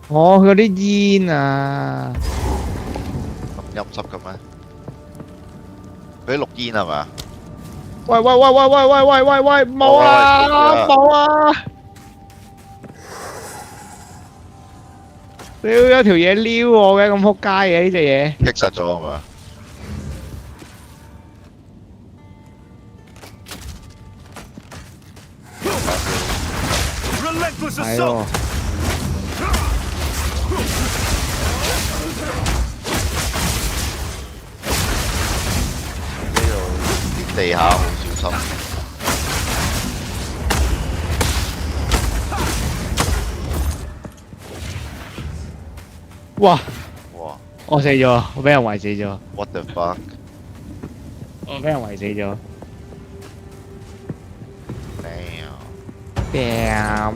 Speaker 1: 哦，佢嗰啲煙啊！
Speaker 3: 咁陰濕嘅咩？嗰啲綠煙係咪啊？
Speaker 1: 喂，冇啊，冇啊！屌，有條嘢撩我嘅，咁撲街嘅呢隻嘢。
Speaker 3: 擊實咗係咪啊？Relentless
Speaker 1: 係
Speaker 4: assault.
Speaker 1: 喎。
Speaker 3: 呢度啲地下好小心。
Speaker 1: 哇！
Speaker 3: 哇
Speaker 1: 我死咗，我俾人圍死咗，
Speaker 3: ！What the fuck？
Speaker 1: 我俾人圍死咗。
Speaker 3: Damn！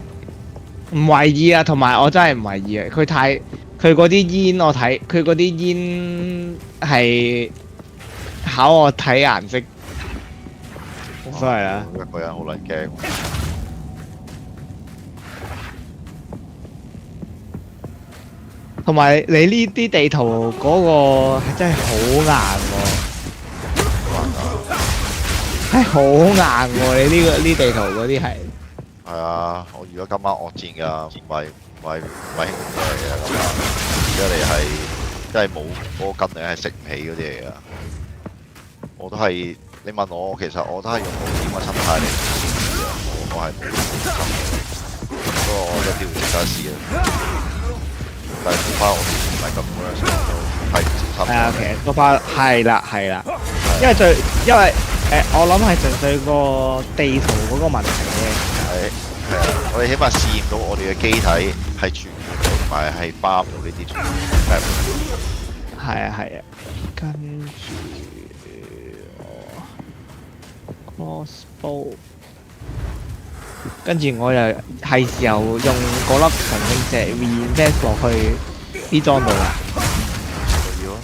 Speaker 1: 唔為意啊，同埋我真係唔為意啊！佢嗰啲煙我睇，佢嗰啲煙係考我睇顏色，所以啦。
Speaker 3: 一個人好撚驚。
Speaker 1: 同埋你呢啲地圖嗰個係真係好硬喎，係好硬喎！你呢地圖嗰啲係。
Speaker 3: 係啊，我預咗今晚惡戰㗎，唔係興奮嚟嘅咁啊！一嚟係真係冇嗰個筋，你係食唔起嗰啲嘢㗎。我都係你問我，其實我都係用冒險嘅心態嚟試嘅，我係冇心嘅，不過我一定要值得試嘅。但係嗰班我唔係咁樣，所以就係唔小心。
Speaker 1: 係啊，其實嗰班係啦，因為我諗係純粹個地圖嗰個問題嘅。
Speaker 3: 係啊，我哋起碼試驗到我哋嘅機體係傳染到，同埋係包到呢啲
Speaker 1: 係啊，跟住crossbow，跟住我又係時候用嗰粒神聖石 reinvest 落去啲裝度啦。
Speaker 3: 要啊！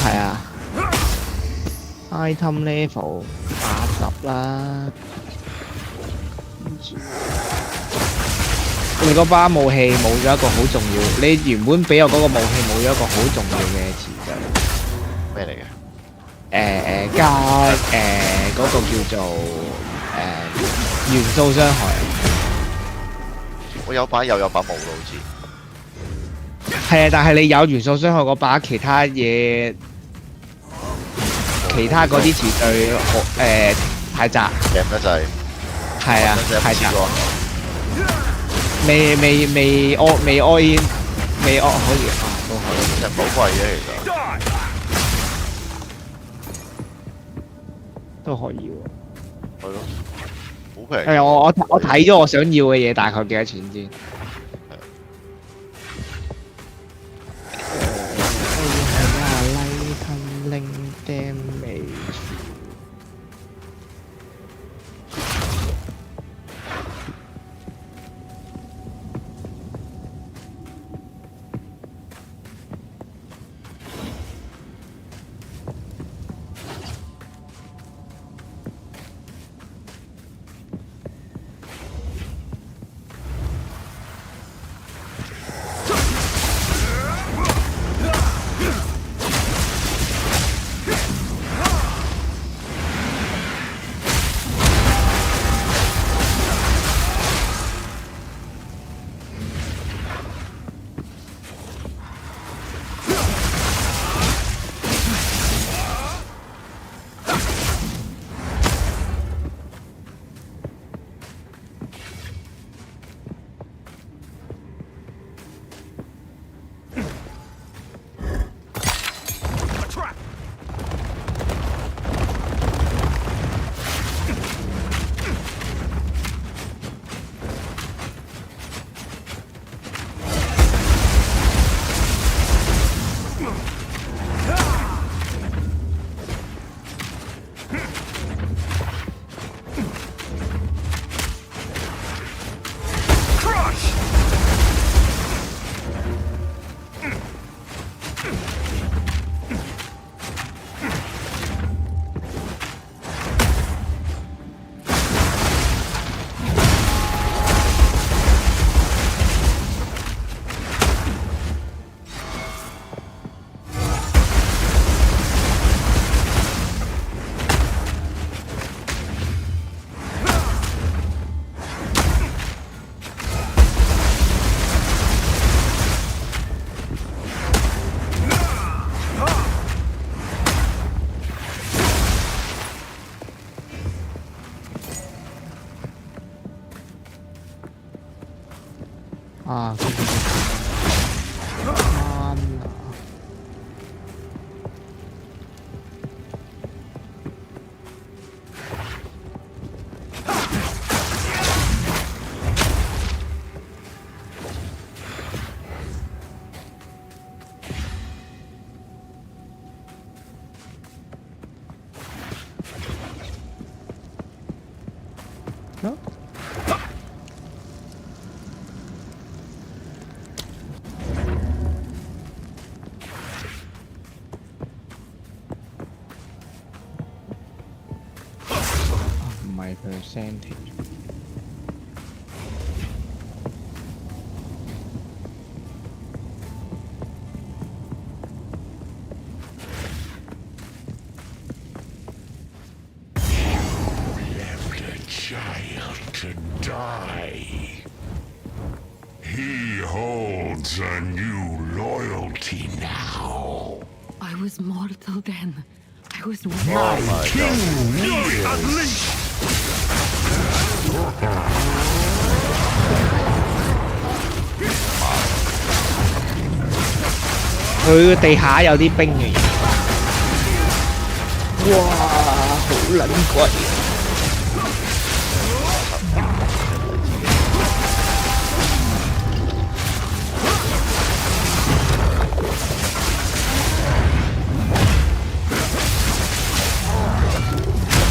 Speaker 1: 係啊 ，item level 80啦。你嗰把武器冇咗一個好重要，你原本俾我嗰個武器冇咗一個好重要嘅詞句。
Speaker 3: 咩嚟嘅？
Speaker 1: 加嗰個叫做元素傷害。
Speaker 3: 我有把又有把冇咯，好似。
Speaker 1: 係啊，但係你有元素傷害嗰把，其他嘢，其他嗰啲詞句太窄。
Speaker 3: 夾得滯。
Speaker 1: 係啊，太窄。
Speaker 3: 喎。
Speaker 1: 未 all in， 未 all 可以啊，都可以。
Speaker 3: 人寶貴嘅其實。
Speaker 1: 都可以喎。
Speaker 3: 係咯。好平。
Speaker 1: 係我睇咗我想要嘅嘢，大概幾多錢先？啊，啱啦。No? My percentage.
Speaker 7: To die. He holds a new loyalty now.
Speaker 6: I was mortal then. I was weak.
Speaker 7: Unleash!
Speaker 1: 佢個地下有啲冰嘅，哇，好撚貴！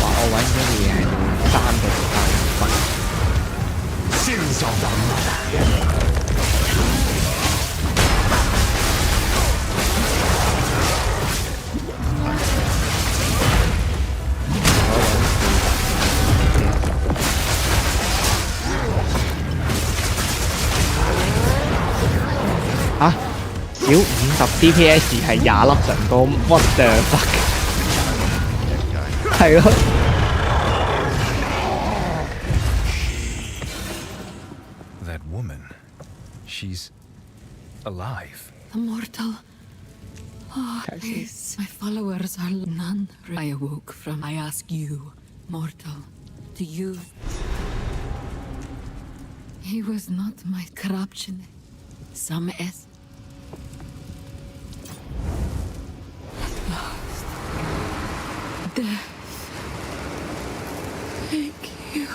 Speaker 1: 話我揾嗰啲嘢係要3個5分。
Speaker 7: 先手党了。
Speaker 1: 嚇，少50 DPS 係20粒神光 ，what the fuck？ 係咯。
Speaker 4: That woman, she's alive.
Speaker 6: The mortal. Oh, please. My followers are none. I awoke from. I ask you, mortal, do you? He was not my corruption. Some S. Lost. Death. Thank you.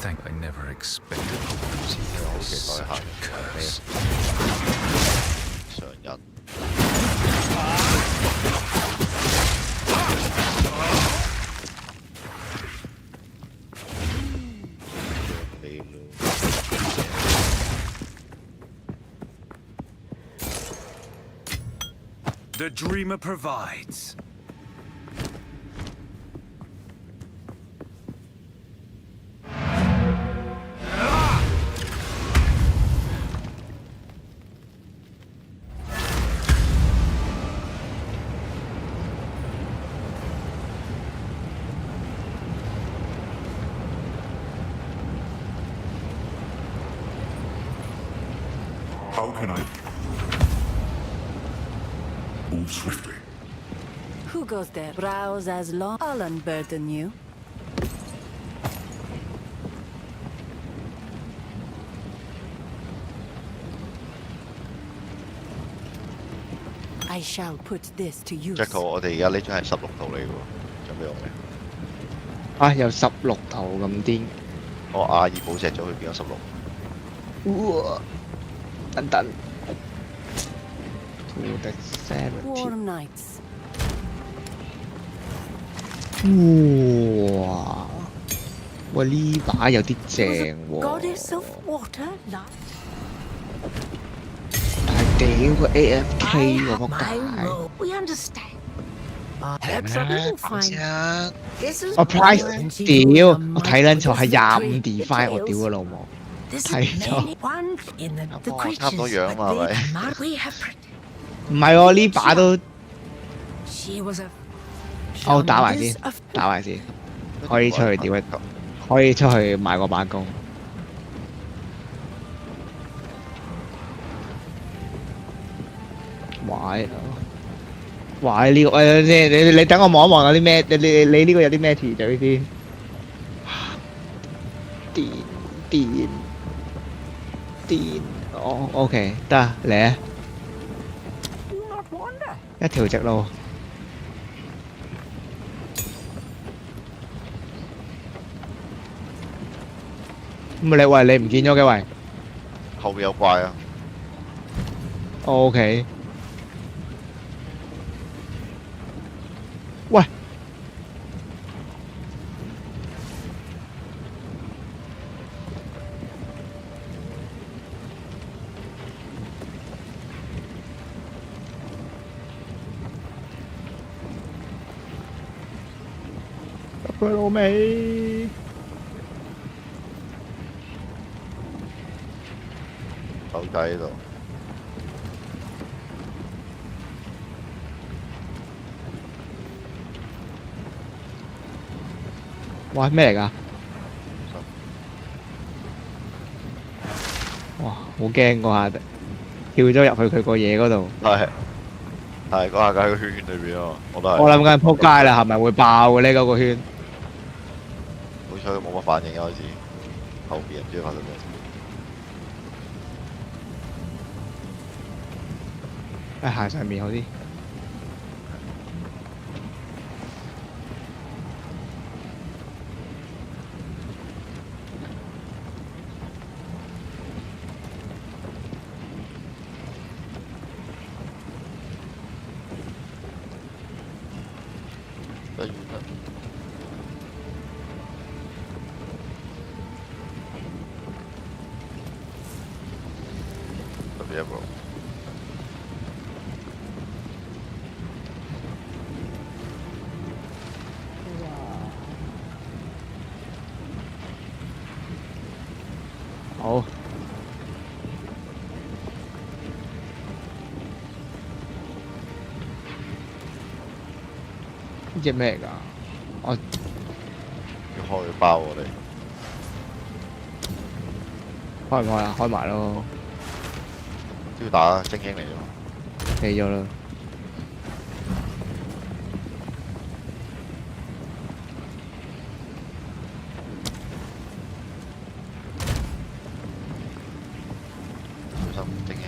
Speaker 4: Thank I never expected to use such a curse.
Speaker 3: 常人。
Speaker 4: The dreamer provides.
Speaker 7: How can I move swiftly?
Speaker 6: Who goes there? Browse as long. I'll unburden you. I shall put this to use.
Speaker 3: Jacko，我哋而家呢張係16圖嚟嘅喎，準備用未？
Speaker 1: 啊，有16圖咁癲！
Speaker 3: 我阿爾寶石咗佢變咗16。
Speaker 1: 哇！等等。To the
Speaker 6: Warm
Speaker 1: 70。nights. 哇！喂，呢把有啲正喎。
Speaker 6: Goddess of water, love.
Speaker 1: 但係屌個 AFK 喎，仆
Speaker 6: My
Speaker 1: 街！
Speaker 6: role. We understand. Perhaps I will find. This is
Speaker 1: 我 price
Speaker 6: one
Speaker 1: 屌，我睇撚錯係25 define， 我屌個老母！
Speaker 6: This
Speaker 1: 睇
Speaker 6: is
Speaker 1: 錯。
Speaker 6: many one in the
Speaker 3: 哇，差唔多
Speaker 6: creatures,
Speaker 3: 樣嘛，係
Speaker 6: but
Speaker 3: 咪？
Speaker 6: they command. We have.
Speaker 1: 唔係喎，呢把都
Speaker 6: She was a.
Speaker 1: 我打埋先
Speaker 6: Shamaness of-，
Speaker 1: 打埋先，可以出去屌一，可以出去買個把弓。喂，喂呢個，你等我望一望有啲咩？你呢個有啲咩詞嘴先？電電電，哦，OK，得嚟啊！一條直路。咁你喂你唔見咗嘅喂
Speaker 3: 後面有怪啊！
Speaker 1: ，OK。喂，佢老味。
Speaker 3: 狗仔喺度，
Speaker 1: 哇，咩嚟㗎？哇，好驚嗰下，跳咗入去佢個嘢嗰度。
Speaker 3: 係嗰下喺個圈裏邊啊！我都係。
Speaker 1: 我諗緊撲街啦，係咪會爆嘅呢嗰個圈？
Speaker 3: 好彩佢冇乜反應一開始，後邊唔知發生咩事。
Speaker 1: 行上面好啲。
Speaker 3: 得遠啦。特別一個。
Speaker 1: 好。呢隻咩嚟㗎？我
Speaker 3: 要開包我哋。
Speaker 1: 開唔開啊？開埋咯。
Speaker 3: 都要打啊！精英嚟咗。
Speaker 1: 死咗啦。
Speaker 3: 小心精英。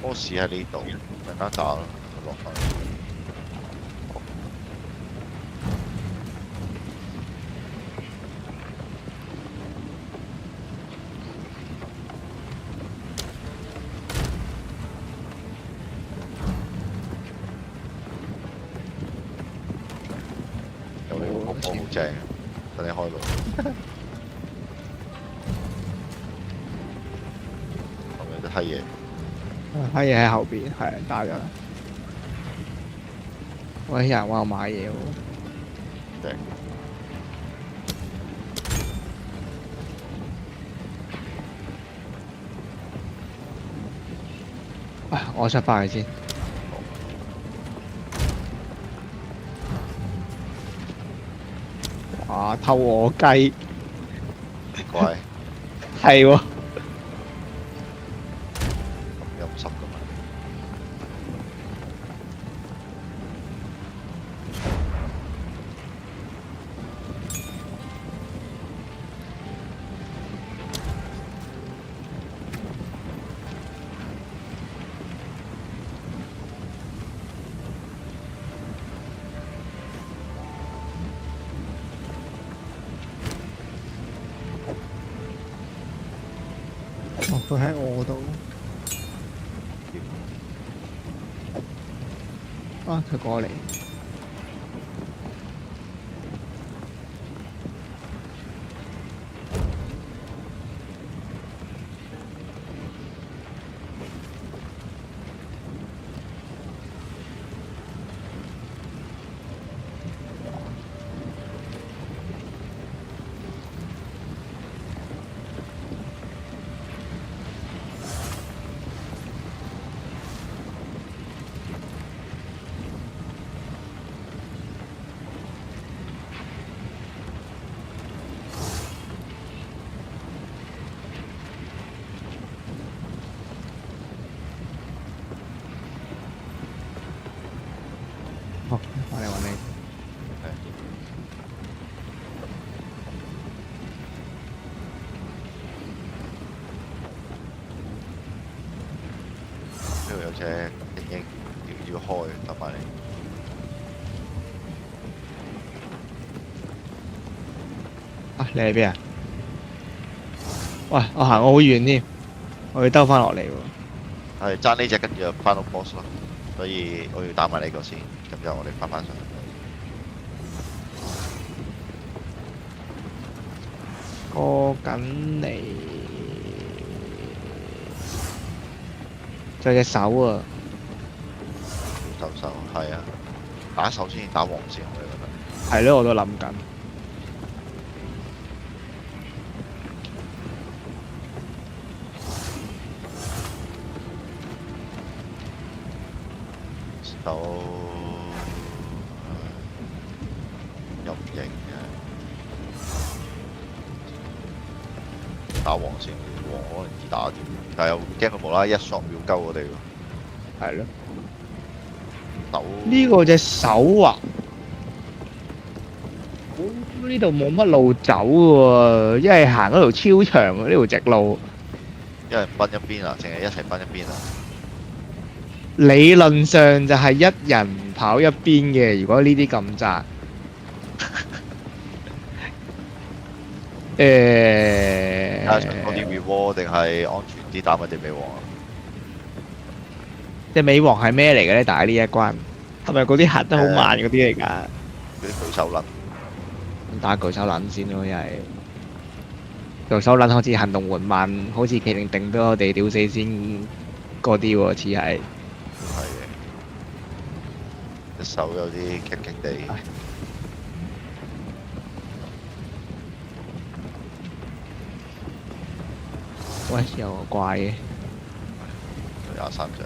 Speaker 3: boss 喺呢度，陣間打啦，落去。有你個波好正，等你開路。後面有啲閪嘢。
Speaker 1: 閪嘢喺後邊，係打咗啦。喂，有人話我買嘢喎。
Speaker 3: 正。
Speaker 1: 啊！我出翻去先。哇！偷我雞。
Speaker 3: 怪。
Speaker 1: 係喎。
Speaker 3: 咁濕噶嘛？
Speaker 1: 哦，佢喺我度。啊！佢過嚟。
Speaker 3: 者應要開等埋你。
Speaker 1: 啊，你喺邊啊？喂，我行我好遠添，我要兜翻落嚟喎。
Speaker 3: 係爭呢只跟住就 final boss 咯，所以我要打埋呢個先，咁之後我哋翻上去。
Speaker 1: 過緊嚟，仲有隻手啊！
Speaker 3: 手係啊，打手先打黃先，我覺得。
Speaker 1: 係咯，我都諗緊。
Speaker 3: 手又唔型嘅，打黃先，黃可能易打啲，但係又驚佢無啦啦一 shot 秒鳩我哋喎。
Speaker 1: 係咯。
Speaker 3: 手
Speaker 1: 呢個隻手啊，呢度冇乜路走喎，一係行嗰條超長嘅呢條直路。
Speaker 3: 一人奔一邊啊，淨係一齊奔一邊啊？
Speaker 1: 理論上就係一人跑一邊嘅，如果呢啲咁窄。
Speaker 3: 睇下想多啲 reward 定係安全啲打埋隻尾王啊？
Speaker 1: 隻尾王係咩嚟嘅咧？但係呢一關係咪嗰啲行得好慢嗰啲嚟㗎？
Speaker 3: 嗰啲舉手撚。
Speaker 1: 打巨手撚先咯，因為巨手撚好似行動緩慢，好似企定俾我哋屌死先嗰啲喎，似係。
Speaker 3: 係嘅，隻手有啲棘棘地。
Speaker 1: 喂，有個怪嘅。
Speaker 3: 23隻。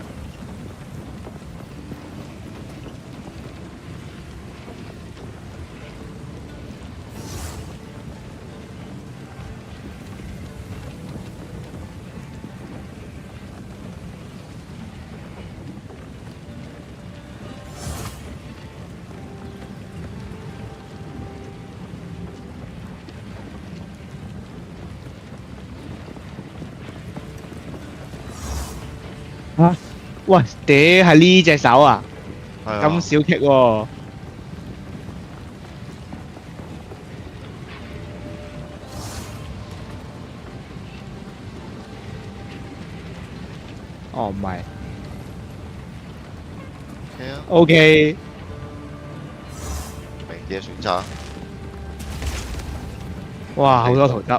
Speaker 1: 啊！喂，屌係呢隻手啊！
Speaker 3: 係啊。
Speaker 1: 咁少棘喎。哦，唔係。
Speaker 3: OK 啊。
Speaker 1: OK。
Speaker 3: 明啲嘅選擇。
Speaker 1: 哇！好多圖執。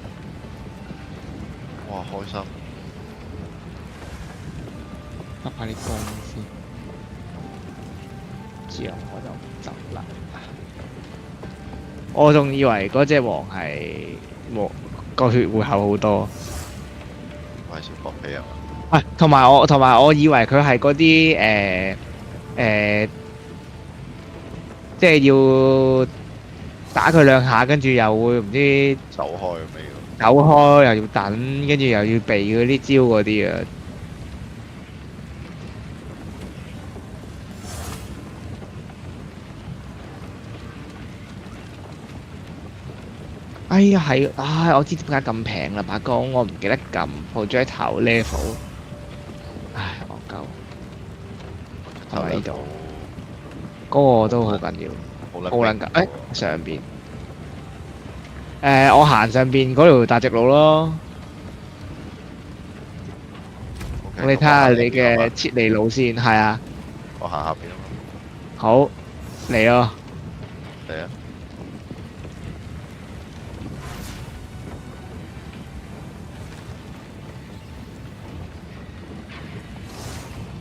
Speaker 3: 哇！開心。
Speaker 1: 得下啲光先，之後我就走啦。我仲以為嗰隻王係冇個血會厚好多。
Speaker 3: 我係小國飛啊！
Speaker 1: 喂，同埋我以為佢係嗰啲即係要打佢兩下，跟住又會唔知
Speaker 3: 走開咁樣。
Speaker 1: 走開，又要等，跟住又要避嗰啲招嗰啲啊！哎呀，係，唉，我知點解咁平啦，把弓，我唔記得撳 projectile level，唉，戇鳩，係咪呢度？嗰個都好緊要，好撚緊，誒上邊，我行上邊嗰條大直路咯，我哋睇下你嘅撤離路線，係啊，
Speaker 3: 我行下邊啊嘛。
Speaker 1: 好，嚟咯，
Speaker 3: 嚟啊！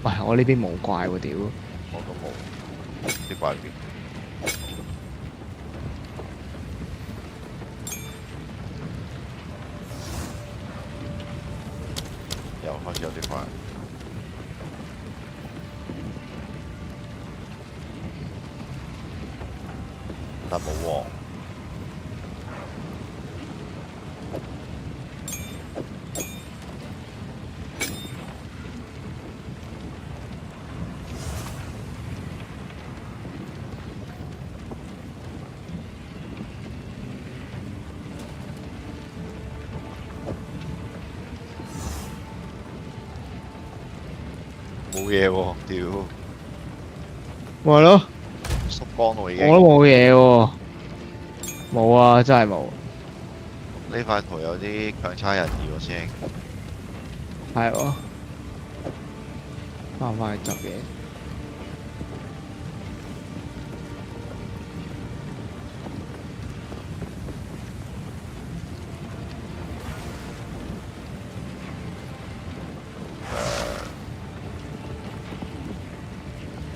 Speaker 1: 喂，我呢邊冇怪喎，屌！
Speaker 3: 我都冇，啲怪邊？又開始有啲怪。但冇王。冇嘢喎，屌，
Speaker 1: 咪係咯，
Speaker 3: 縮光咯已經。
Speaker 1: 我都冇嘢喎，冇啊，真係冇。
Speaker 3: 呢塊圖有啲強差人意喎，師兄。
Speaker 1: 係喎，翻去執嘢。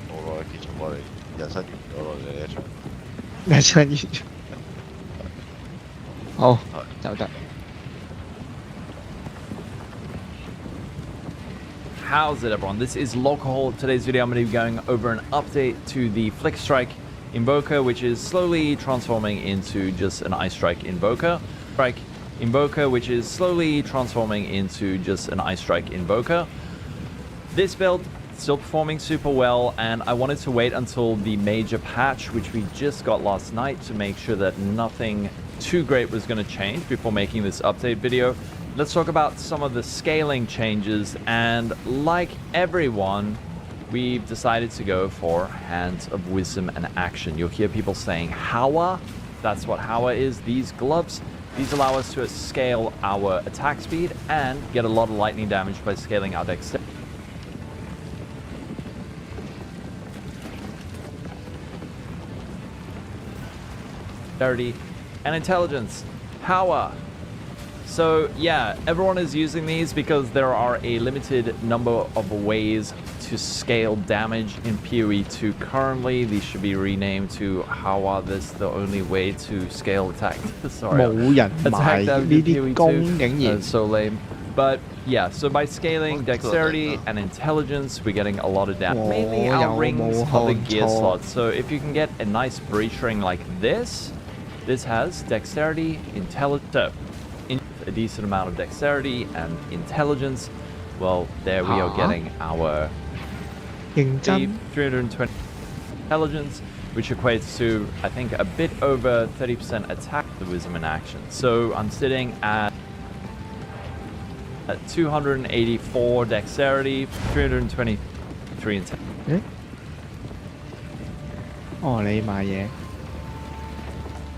Speaker 3: 好咯，結束我哋人生完咗咯，你呢一場。
Speaker 1: 咩真完？好，走得。
Speaker 8: How's it, everyone? This is Local. Today's video I'm going to be going over an update to the Flick Strike Invoker, which is slowly transforming into just an Ice Strike Invoker. Which is slowly transforming into just an Ice Strike Invoker. This build still performing super well, and I wanted to wait until the major patch, which we just got last night, to make sure that nothing too great was going to change before making this update video. Let's talk about some of the scaling changes, and like everyone, we've decided to go for Hands of Wisdom and Action. You'll hear people saying Hawa. That's what Hawa is. These gloves, these allow us to scale our attack speed and get a lot of lightning damage by scaling our dexterity and intelligence. Hawa. So yeah, everyone is using these because there are a limited number of ways to scale damage in POE2 currently. These should be renamed to Hawa. This is the only way to scale attack. Sorry.
Speaker 1: 冇人買呢啲工竟然。
Speaker 8: That's so lame. But yeah, so by scaling dexterity and intelligence, we're getting a lot of damage. Mainly our rings are the gear slots. So if you can get a nice breach ring like this, this has dexterity, intelligence, a decent amount of dexterity and intelligence. Well, there we are getting our
Speaker 1: 認真
Speaker 8: 320 intelligence, which equates to, I think, a bit over 30% attack, the wisdom in action. So I'm sitting at 284 dexterity, 323 intelligence.
Speaker 1: 哦，你買嘢。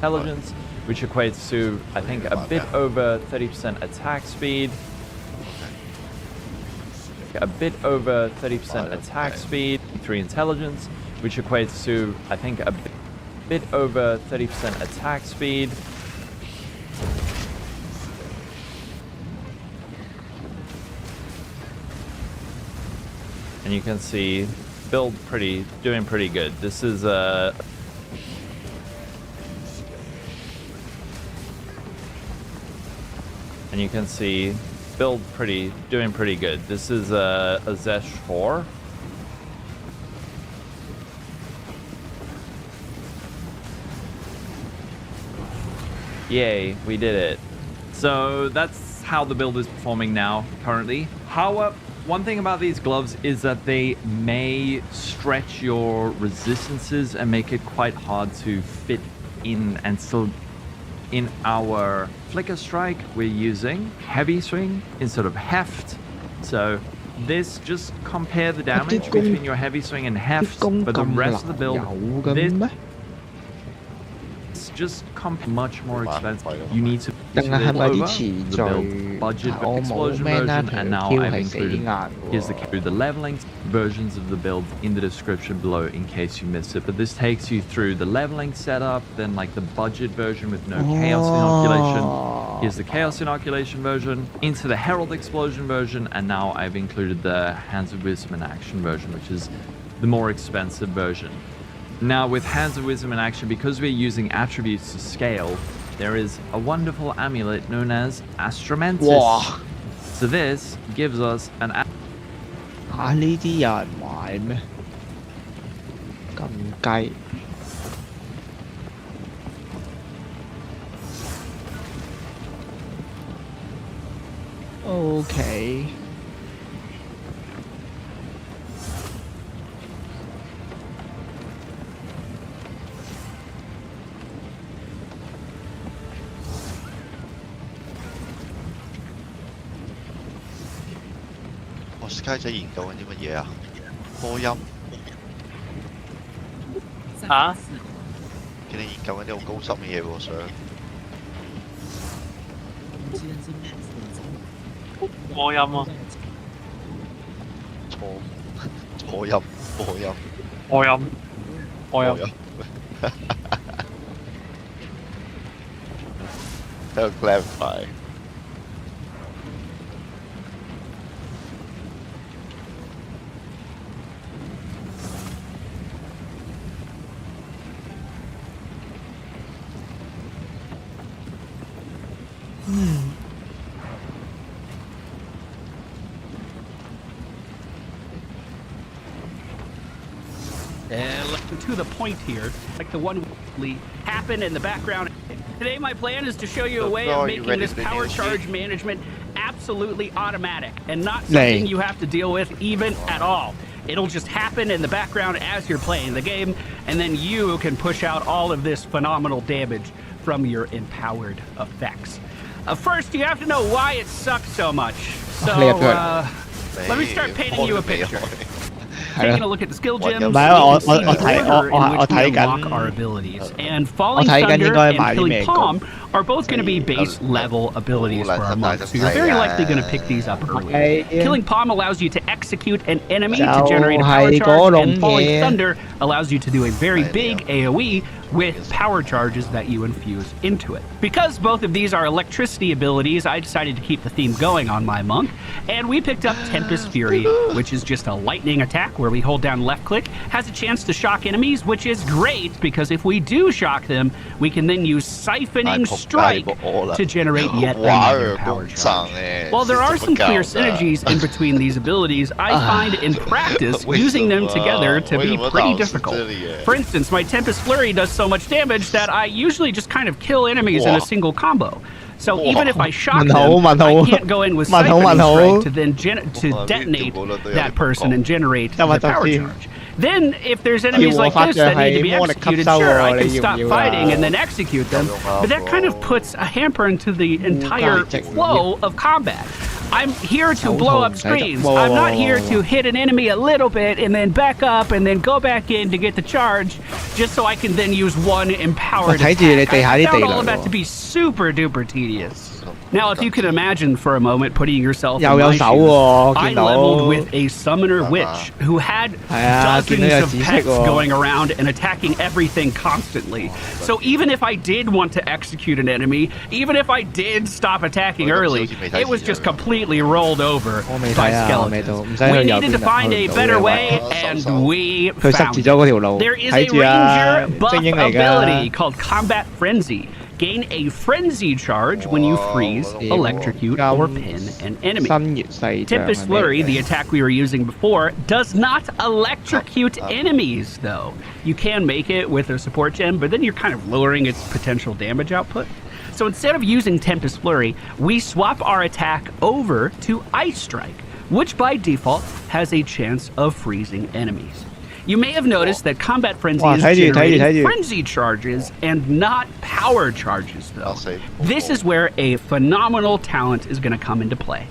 Speaker 8: Intelligence, which equates to, I think, a bit over 30% attack speed. A bit over 30% attack speed, 3 intelligence, which equates to, I think, a bit over 30% attack speed. And you can see, doing pretty good. This is and you can see doing pretty good. This is a Zesh 4. Yay, we did it. So that's how the build is performing now, currently. However, one thing about these gloves is that they may stretch your resistances and make it quite hard to fit in and still. In our Flicker Strike, we're using Heavy Swing instead of Heft. So this, just compare the damage between your Heavy Swing and Heft, but the rest of the build, this just much more expensive. You need to over the build budget explosion version, and now I've included here's the leveling versions of the build in the description below in case you missed it. But this takes you through the leveling setup, then like the budget version with no chaos inoculation. Here's the chaos inoculation version, into the Herald explosion version, and now I've included the Hands of Wisdom in Action version, which is the more expensive version. Now with Hands of Wisdom in Action, because we're using attributes to scale, there is a wonderful amulet known as Astromantis.
Speaker 1: Wow.
Speaker 8: So this gives us an
Speaker 1: 嚇呢啲有人買咩？咁雞。OK。
Speaker 3: Sky 仔研究緊啲乜嘢啊？播音，
Speaker 5: 嚇？
Speaker 3: 見你研究緊啲好高深嘅嘢喎，想
Speaker 5: 播音啊！
Speaker 3: 播音，播音，
Speaker 5: 播音，播音。
Speaker 3: 喺度 clarify。To
Speaker 9: the point here, like the one happen in the background. Today my plan is to show you a way of making this power charge management absolutely automatic and not something you have to deal with even at all. It'll just happen in the background as you're playing the game, and then you can push out all of this phenomenal damage from your empowered effects. First, you have to know why it sucks so much. So, let me start painting you a picture. Taking a look at the skill gems, you can see the order in which we unlock our abilities. And Falling Thunder and Killing Palm are both going to be base level abilities for our monk, so you're very likely going to pick these up early. Killing Palm allows you to execute an enemy to generate a power charge, and Falling Thunder allows you to do a very big AoE with power charges that you infuse into it. Because both of these are electricity abilities, I decided to keep the theme going on my monk, and we picked up Tempest Fury, which is just a lightning attack where we hold down left click, has a chance to shock enemies, which is great because if we do shock them, we can then use Siphoning Strike to generate yet another power charge. While there are some clear synergies in between these abilities, I find in practice using them together to be pretty difficult. For instance, my Tempest Flurry does so much damage that I usually just kind of kill enemies in a single combo. So even if I shock them, I can't go in with Siphoning Strike to then detonate that person and generate the power charge. Then, if there's enemies like this that need to be executed, sure, I can stop fighting and then execute them, but that kind of puts a hamper into the entire flow of combat. I'm here to blow up screens. I'm not here to hit an enemy a little bit and then back up and then go back in to get the charge just so I can then use one empowered attack. I found all of that to be super duper tedious. Now, if you can imagine for a moment putting yourself in my shoes, I leveled with a summoner witch who had dozens of pets going around and attacking everything constantly. So even if I did want to execute an enemy, even if I did stop attacking early, it was just completely rolled over by skeletons. We needed to find a better way, and we found it. There is a ranger buff ability called Combat Frenzy. Gain a frenzy charge when you freeze, electrocute, or pin an enemy. Tempest Flurry, the attack we were using before, does not electrocute enemies, though. You can make it with a support gem, but then you're kind of lowering its potential damage output. So instead of using Tempest Flurry, we swap our attack over to Ice Strike, which by default has a chance of freezing enemies. You may have noticed that Combat Frenzy is generating frenzy charges and not power charges, though. This is where a phenomenal talent is going to come into play.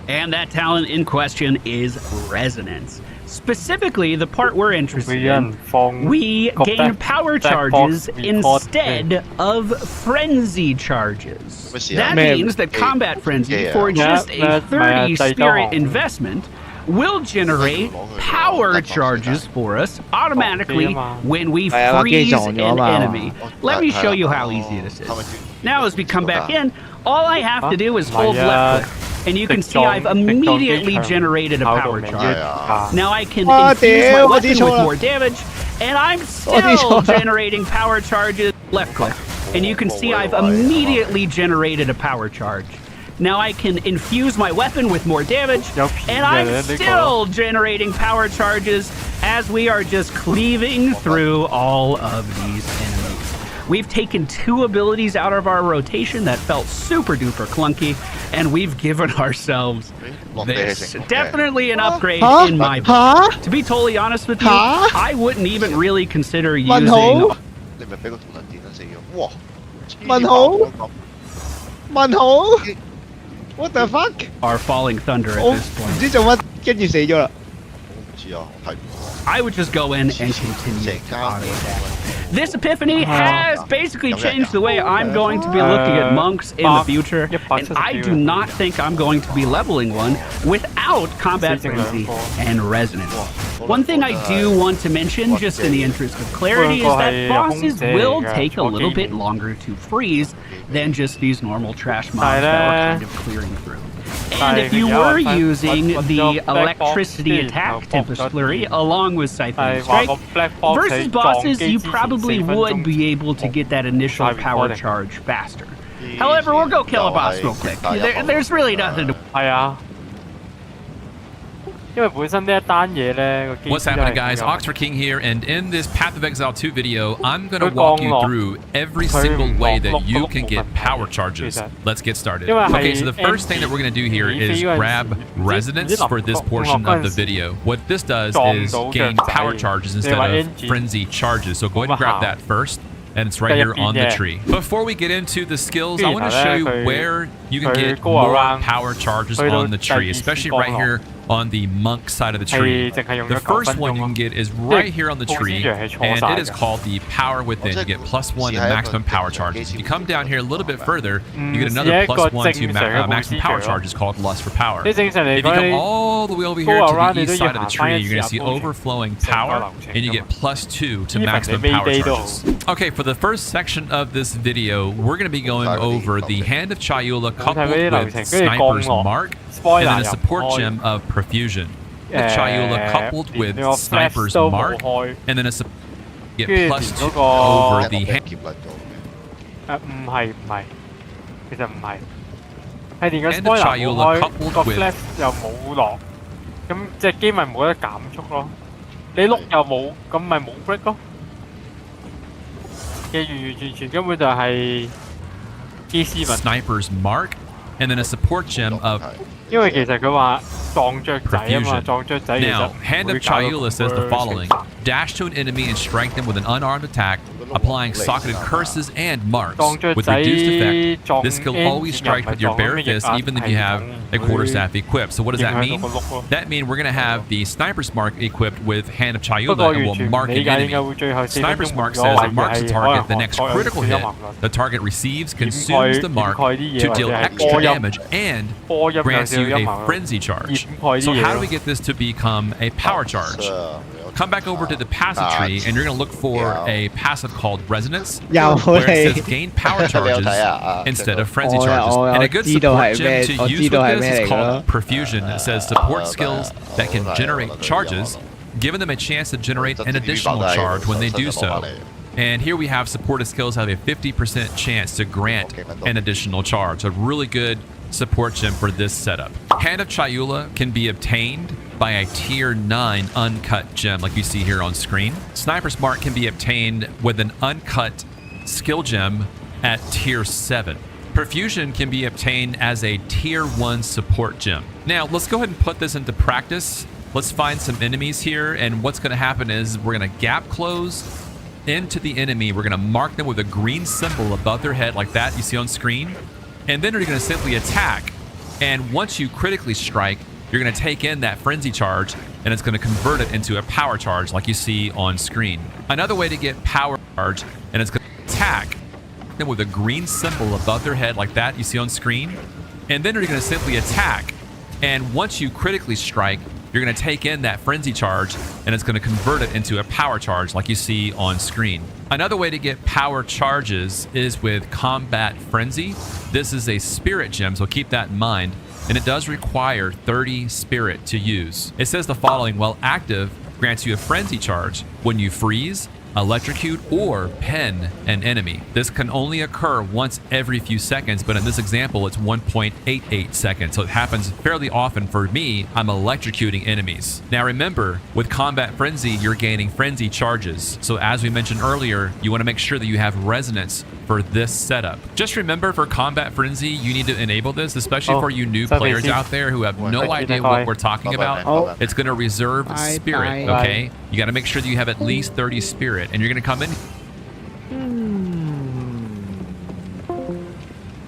Speaker 9: And that talent in question is Resonance. Specifically, the part we're interested in, we gain power charges instead of frenzy charges. That means that Combat Frenzy, for just a 30 spirit investment, will generate power charges for us automatically when we freeze an enemy. Let me show you how easy this is. Now as we come back in, all I have to do is hold left click, and you can see I've immediately generated a power charge. Now I can infuse my weapon with more damage, and I'm still generating power charges. Left click, and you can see I've immediately generated a power charge. Now I can infuse my weapon with more damage, and I'm still generating power charges as we are just cleaving through all of these enemies. We've taken 2 abilities out of our rotation that felt super duper clunky, and we've given ourselves this. Definitely an upgrade in my book. To be totally honest with you, I wouldn't even really consider using...
Speaker 1: What the fuck?
Speaker 9: Our Falling Thunder at this point.
Speaker 1: 唔知做乜，跟住死咗啦。
Speaker 9: I would just go in and continue to auto attack. This epiphany has basically changed the way I'm going to be looking at monks in the future, and I do not think I'm going to be leveling one without Combat Frenzy and Resonance. One thing I do want to mention, just in the interest of clarity, is that bosses will take a little bit longer to freeze than just these normal trash mobs that we're kind of clearing through. And if you were using the electricity attack Tempest Flurry along with Siphon Strike, versus bosses, you probably would be able to get that initial power charge faster. However, we'll go kill a boss real quick. There's really nothing to...
Speaker 5: What's
Speaker 10: happening, guys? Oxford King here, and in this Path of Exile 2 video, I'm going to walk you through every single way that you can get power charges. Let's get started. Okay, so the first thing that we're going to do here is grab Resonance for this portion of the video. What this does is gain power charges instead of frenzy charges, so go ahead and grab that first. And it's right here on the tree. Before we get into the skills, I want to show you where you can get more power charges on the tree, especially right here on the monk side of the tree. The first one you can get is right here on the tree, and it is called the Power Within. You get +1 to maximum power charges. If you come down here a little bit further, you get another +1 to maximum power charges called Lust for Power. If you come all the way over here to the east side of the tree, you're going to see overflowing power, and you get +2 to maximum power charges. Okay, for the first section of this video, we're going to be going over the Hand of Chayula coupled with Sniper's Mark, and then a support gem of Profusion. Chayula coupled with Sniper's Mark, and then a get +2 over the hand.
Speaker 5: 唔係，其實唔係，係連個
Speaker 10: And the Chayula
Speaker 5: 個
Speaker 10: coupled with
Speaker 5: flash 又冇落，咁隻機咪冇得減速咯。你碌又冇，咁咪冇 break 咯。嘅完全根本就係機師問題。
Speaker 10: Sniper's Mark, and then a support gem of
Speaker 5: 因為其實佢話撞雀仔啊嘛，撞雀仔其實
Speaker 10: Now, Hand of Chayula says the following: dash to an enemy and strike them with an unarmed attack, applying socketed curses and marks with reduced effect. This skill always strikes with your bare fist, even if you have a quarterstaff equipped. So what does that mean? That means we're going to have the Sniper's Mark equipped with Hand of Chayula, and we'll mark an enemy. Sniper's Mark says it marks the target. The next critical hit, the target receives, consumes the mark to deal extra damage, and grants you a frenzy charge. So how do we get this to become a power charge? Come back over to the passive tree, and you're going to look for a passive called Resonance, where it says gain power charges instead of frenzy charges. And a good support gem to use with this is called Profusion. It says support skills that can generate charges, giving them a chance to generate an additional charge when they do so. And here we have supported skills have a 50% chance to grant an additional charge. A really good support gem for this setup. Hand of Chayula can be obtained by a tier 9 uncut gem like you see here on screen. Sniper's Mark can be obtained with an uncut skill gem at tier 7. Perfusion can be obtained as a tier 1 support gem. Now let's go ahead and put this into practice. Let's find some enemies here, and what's going to happen is we're going to gap close into the enemy. We're going to mark them with a green symbol above their head like that you see on screen. And then you're going to simply attack. And once you critically strike, you're going to take in that frenzy charge, and it's going to convert it into a power charge like you see on screen. Another way to get power charge, and it's going to attack them with a green symbol above their head like that you see on screen. And then you're going to simply attack. And once you critically strike, you're going to take in that frenzy charge, and it's going to convert it into a power charge like you see on screen. Another way to get power charges is with Combat Frenzy. This is a spirit gem, so keep that in mind. And it does require 30 spirit to use. It says the following: while active, grants you a frenzy charge when you freeze, electrocute, or pen an enemy. This can only occur once every few seconds, but in this example, it's 1.88 seconds. So it happens fairly often. For me, I'm electrocuting enemies. Now remember, with Combat Frenzy, you're gaining frenzy charges. So as we mentioned earlier, you want to make sure that you have resonance for this setup. Just remember, for Combat Frenzy, you need to enable this, especially for you new players out there who have no idea what we're talking about. It's going to reserve spirit, okay? You got to make sure that you have at least 30 spirit, and you're going to come in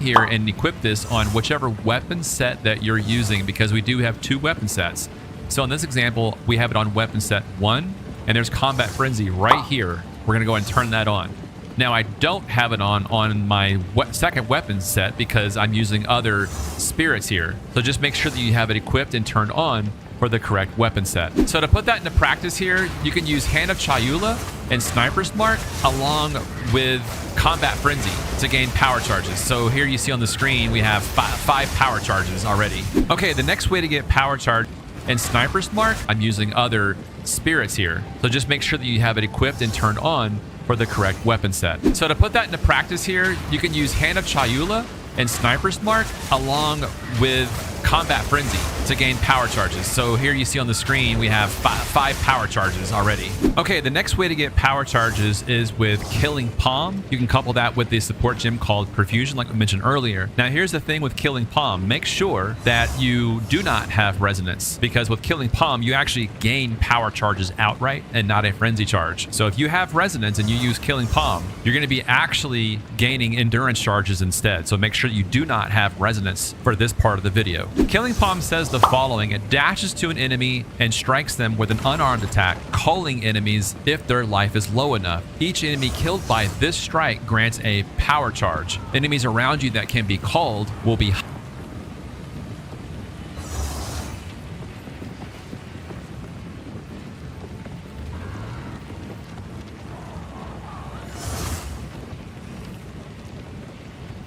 Speaker 10: here and equip this on whichever weapon set that you're using, because we do have 2 weapon sets. So in this example, we have it on weapon set 1, and there's combat frenzy right here. We're gonna go ahead and turn that on. Now I don't have it on my second weapon set because I'm using other spirits here. So just make sure that you have it equipped and turned on for the correct weapon set. So to put that into practice here, you can use Hand of Chayula and Sniper's Mark along with Combat Frenzy to gain power charges. So here you see on the screen, we have five power charges already. Okay, the next way to get power charge and Sniper's Mark, I'm using other spirits here. So just make sure that you have it equipped and turned on for the correct weapon set. So to put that into practice here, you can use Hand of Chayula and Sniper's Mark along with Combat Frenzy to gain power charges. So here you see on the screen, we have five power charges already. Okay, the next way to get power charges is with Killing Palm. You can couple that with the support gem called Perfusion, like we mentioned earlier. Now here's the thing with Killing Palm. Make sure that you do not have Resonance, because with Killing Palm, you actually gain power charges outright and not a frenzy charge. So if you have Resonance and you use Killing Palm, you're gonna be actually gaining endurance charges instead. So make sure you do not have Resonance for this part of the video. Killing Palm says the following: it dashes to an enemy and strikes them with an unarmed attack, culling enemies if their life is low enough. Each enemy killed by this strike grants a power charge. Enemies around you that can be culled will be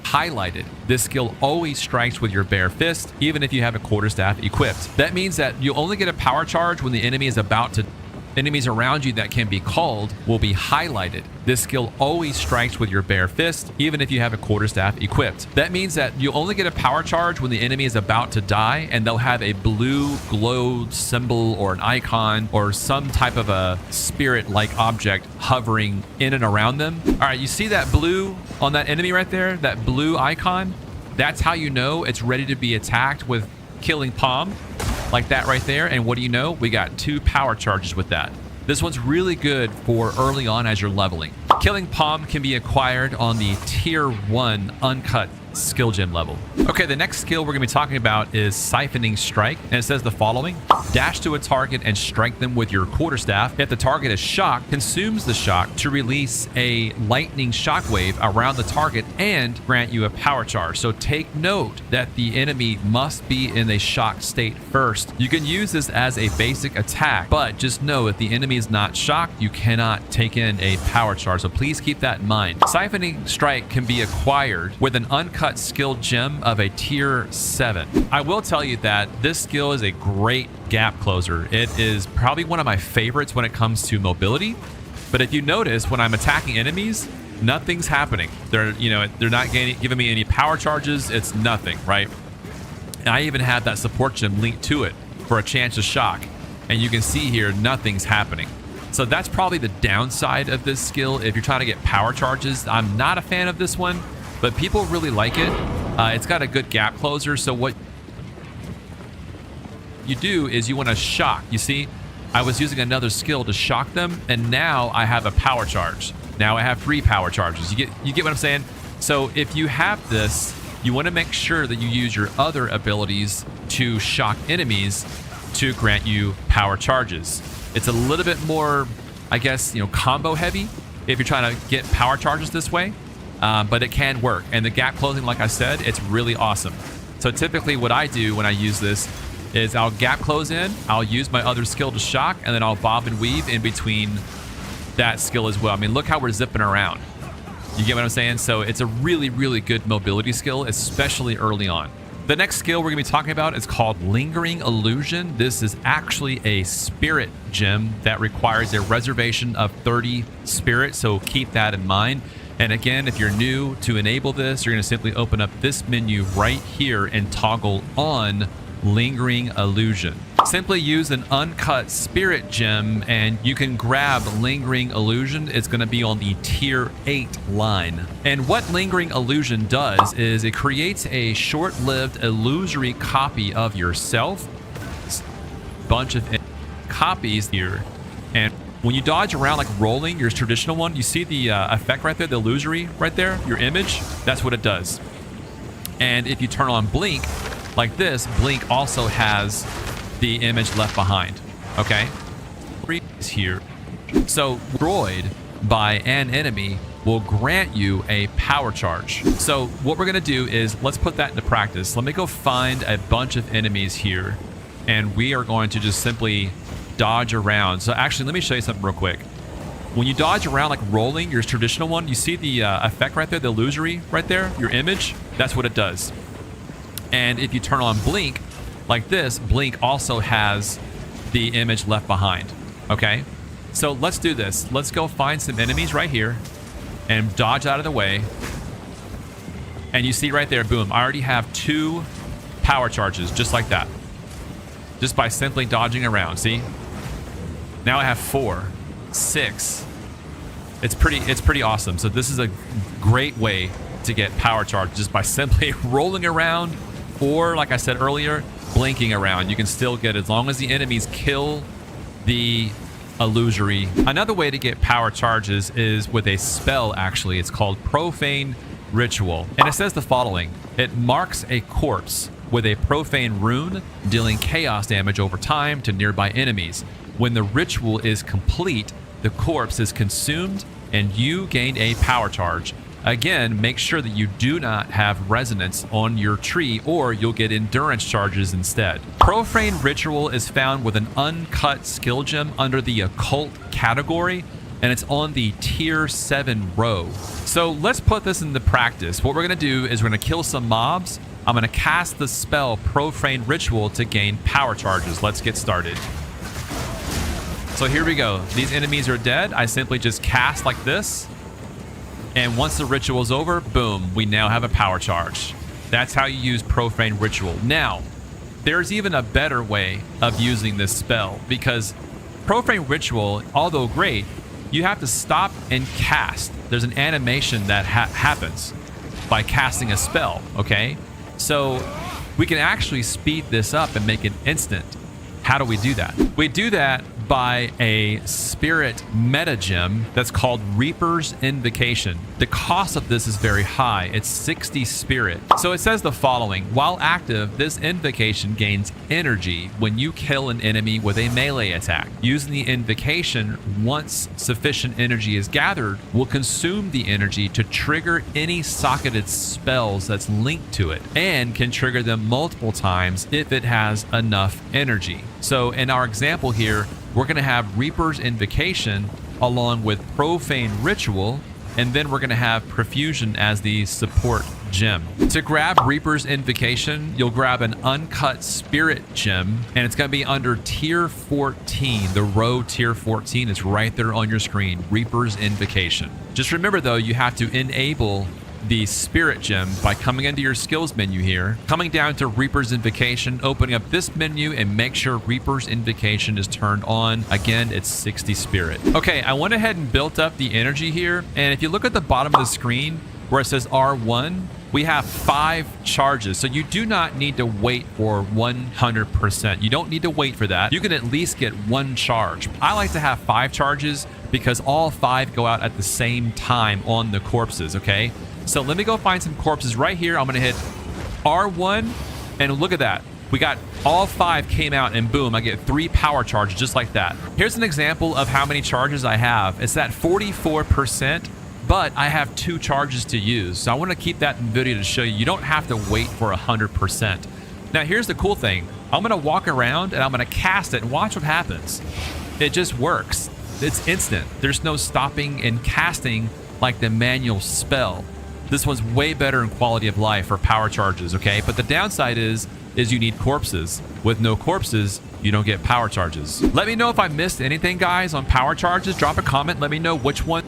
Speaker 10: highlighted. This skill always strikes with your bare fist, even if you have a quarterstaff equipped. That means that you only get a power charge when the enemy is about to... Enemies around you that can be culled will be highlighted. This skill always strikes with your bare fist, even if you have a quarterstaff equipped. That means that you only get a power charge when the enemy is about to die, and they'll have a blue glow symbol or an icon or some type of a spirit-like object hovering in and around them. All right, you see that blue on that enemy right there, that blue icon? That's how you know it's ready to be attacked with Killing Palm. Like that right there, and what do you know? We got 2 power charges with that. This one's really good for early on as you're leveling. Killing Palm can be acquired on the tier 1 uncut skill gem level. Okay, the next skill we're gonna be talking about is Siphoning Strike, and it says the following: dash to a target and strike them with your quarterstaff. If the target is shocked, consumes the shock to release a lightning shockwave around the target and grant you a power charge. So take note that the enemy must be in a shocked state first. You can use this as a basic attack, but just know if the enemy is not shocked, you cannot take in a power charge. So please keep that in mind. Siphoning Strike can be acquired with an uncut skill gem of a tier 7. I will tell you that this skill is a great gap closer. It is probably one of my favorites when it comes to mobility. But if you notice, when I'm attacking enemies, nothing's happening. They're not giving me any power charges. It's nothing, right? And I even have that support gem linked to it for a chance to shock. And you can see here, nothing's happening. So that's probably the downside of this skill. If you're trying to get power charges, I'm not a fan of this one, but people really like it. It's got a good gap closer. So what you do is you want to shock. You see, I was using another skill to shock them, and now I have a power charge. Now I have 3 power charges. You get what I'm saying? So if you have this, you want to make sure that you use your other abilities to shock enemies to grant you power charges. It's a little bit more, I guess, combo heavy if you're trying to get power charges this way. But it can work, and the gap closing, like I said, it's really awesome. So typically what I do when I use this is I'll gap close in, I'll use my other skill to shock, and then I'll bob and weave in between that skill as well. I mean, look how we're zipping around. You get what I'm saying? So it's a really, really good mobility skill, especially early on. The next skill we're going to be talking about is called Lingering Illusion. This is actually a spirit gem that requires a reservation of 30 spirit, so keep that in mind. And again, if you're new, to enable this, you're going to simply open up this menu right here and toggle on Lingering Illusion. Simply use an uncut spirit gem and you can grab Lingering Illusion. It's going to be on the tier 8 line. And what Lingering Illusion does is it creates a short-lived illusory copy of yourself. Bunch of copies here. And when you dodge around like rolling, your traditional one, you see the effect right there, the illusory right there, your image, that's what it does. And if you turn on blink like this, blink also has the image left behind. Okay? Is here. So destroyed by an enemy will grant you a power charge. So what we're gonna do is let's put that into practice. Let me go find a bunch of enemies here, and we are going to just simply dodge around. So actually, let me show you something real quick. When you dodge around like rolling, your traditional one, you see the effect right there, the illusory right there, your image, that's what it does. And if you turn on blink like this, blink also has the image left behind. Okay, so let's do this. Let's go find some enemies right here and dodge out of the way. And you see right there, boom, I already have 2 power charges just like that. Just by simply dodging around, see? Now I have 4, 6. It's pretty awesome. So this is a great way to get power charge just by simply rolling around, or like I said earlier, blinking around. You can still get, as long as the enemies kill the illusory. Another way to get power charges is with a spell, actually. It's called Profane Ritual. And it says the following. It marks a corpse with a profane rune, dealing chaos damage over time to nearby enemies. When the ritual is complete, the corpse is consumed and you gain a power charge. Again, make sure that you do not have resonance on your tree, or you'll get endurance charges instead. Profane Ritual is found with an uncut skill gem under the occult category, and it's on the tier 7 row. So let's put this into practice. What we're gonna do is we're gonna kill some mobs. I'm gonna cast the spell Profane Ritual to gain power charges. Let's get started. So here we go. These enemies are dead. I simply just cast like this. And once the ritual is over, boom, we now have a power charge. That's how you use Profane Ritual. Now, there's even a better way of using this spell, because Profane Ritual, although great, you have to stop and cast. There's an animation that happens by casting a spell, okay? So we can actually speed this up and make it instant. How do we do that? We do that by a spirit meta gem that's called Reaper's Invocation. The cost of this is very high. It's 60 spirit. So it says the following. While active, this invocation gains energy when you kill an enemy with a melee attack. Using the invocation, once sufficient energy is gathered, will consume the energy to trigger any socketed spells that's linked to it, and can trigger them multiple times if it has enough energy. So in our example here, we're going to have Reaper's Invocation along with Profane Ritual, and then we're going to have Profusion as the support gem. To grab Reaper's Invocation, you'll grab an uncut spirit gem, and it's going to be under tier 14. The row tier 14 is right there on your screen, Reaper's Invocation. Just remember though, you have to enable the spirit gem by coming into your skills menu here, coming down to Reaper's Invocation, opening up this menu, and make sure Reaper's Invocation is turned on. Again, it's 60 spirit. Okay, I went ahead and built up the energy here, and if you look at the bottom of the screen where it says R1, we have 5 charges. So you do not need to wait for 100%. You don't need to wait for that. You can at least get 1 charge. I like to have 5 charges because all 5 go out at the same time on the corpses, okay? So let me go find some corpses right here. I'm gonna hit R1, and look at that. We got all 5 came out, and boom, I get 3 power charges just like that. Here's an example of how many charges I have. It's at 44%, but I have 2 charges to use. So I wanna keep that in video to show you, you don't have to wait for 100%. Now here's the cool thing. I'm gonna walk around and I'm gonna cast it and watch what happens. It just works. It's instant. There's no stopping and casting like the manual spell. This one's way better in quality of life for power charges, okay? But the downside is you need corpses. With no corpses, you don't get power charges. Let me know if I missed anything, guys, on power charges. Drop a comment. Let me know which one.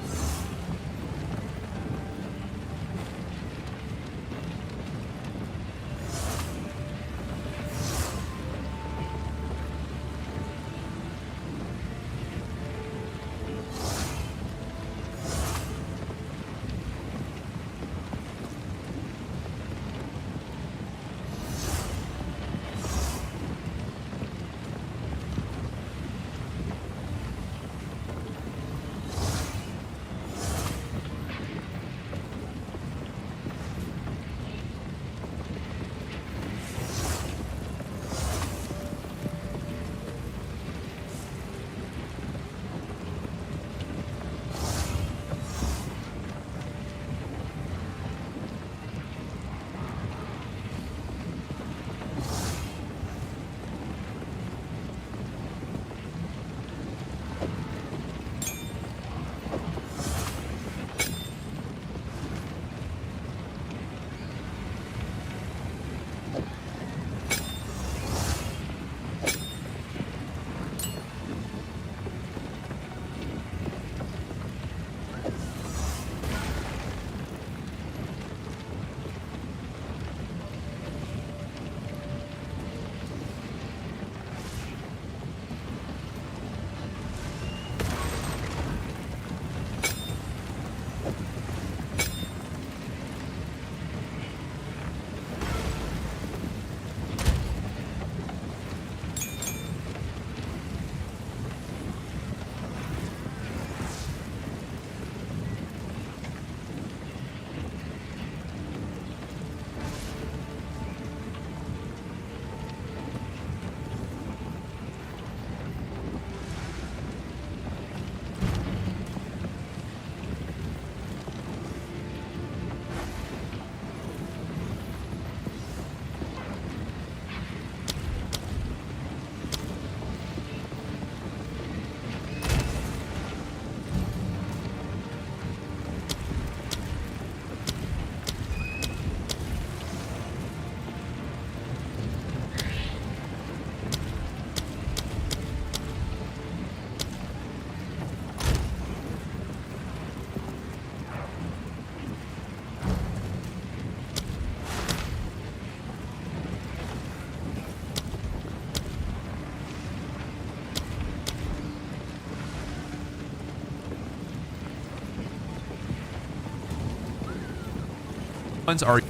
Speaker 10: ones are,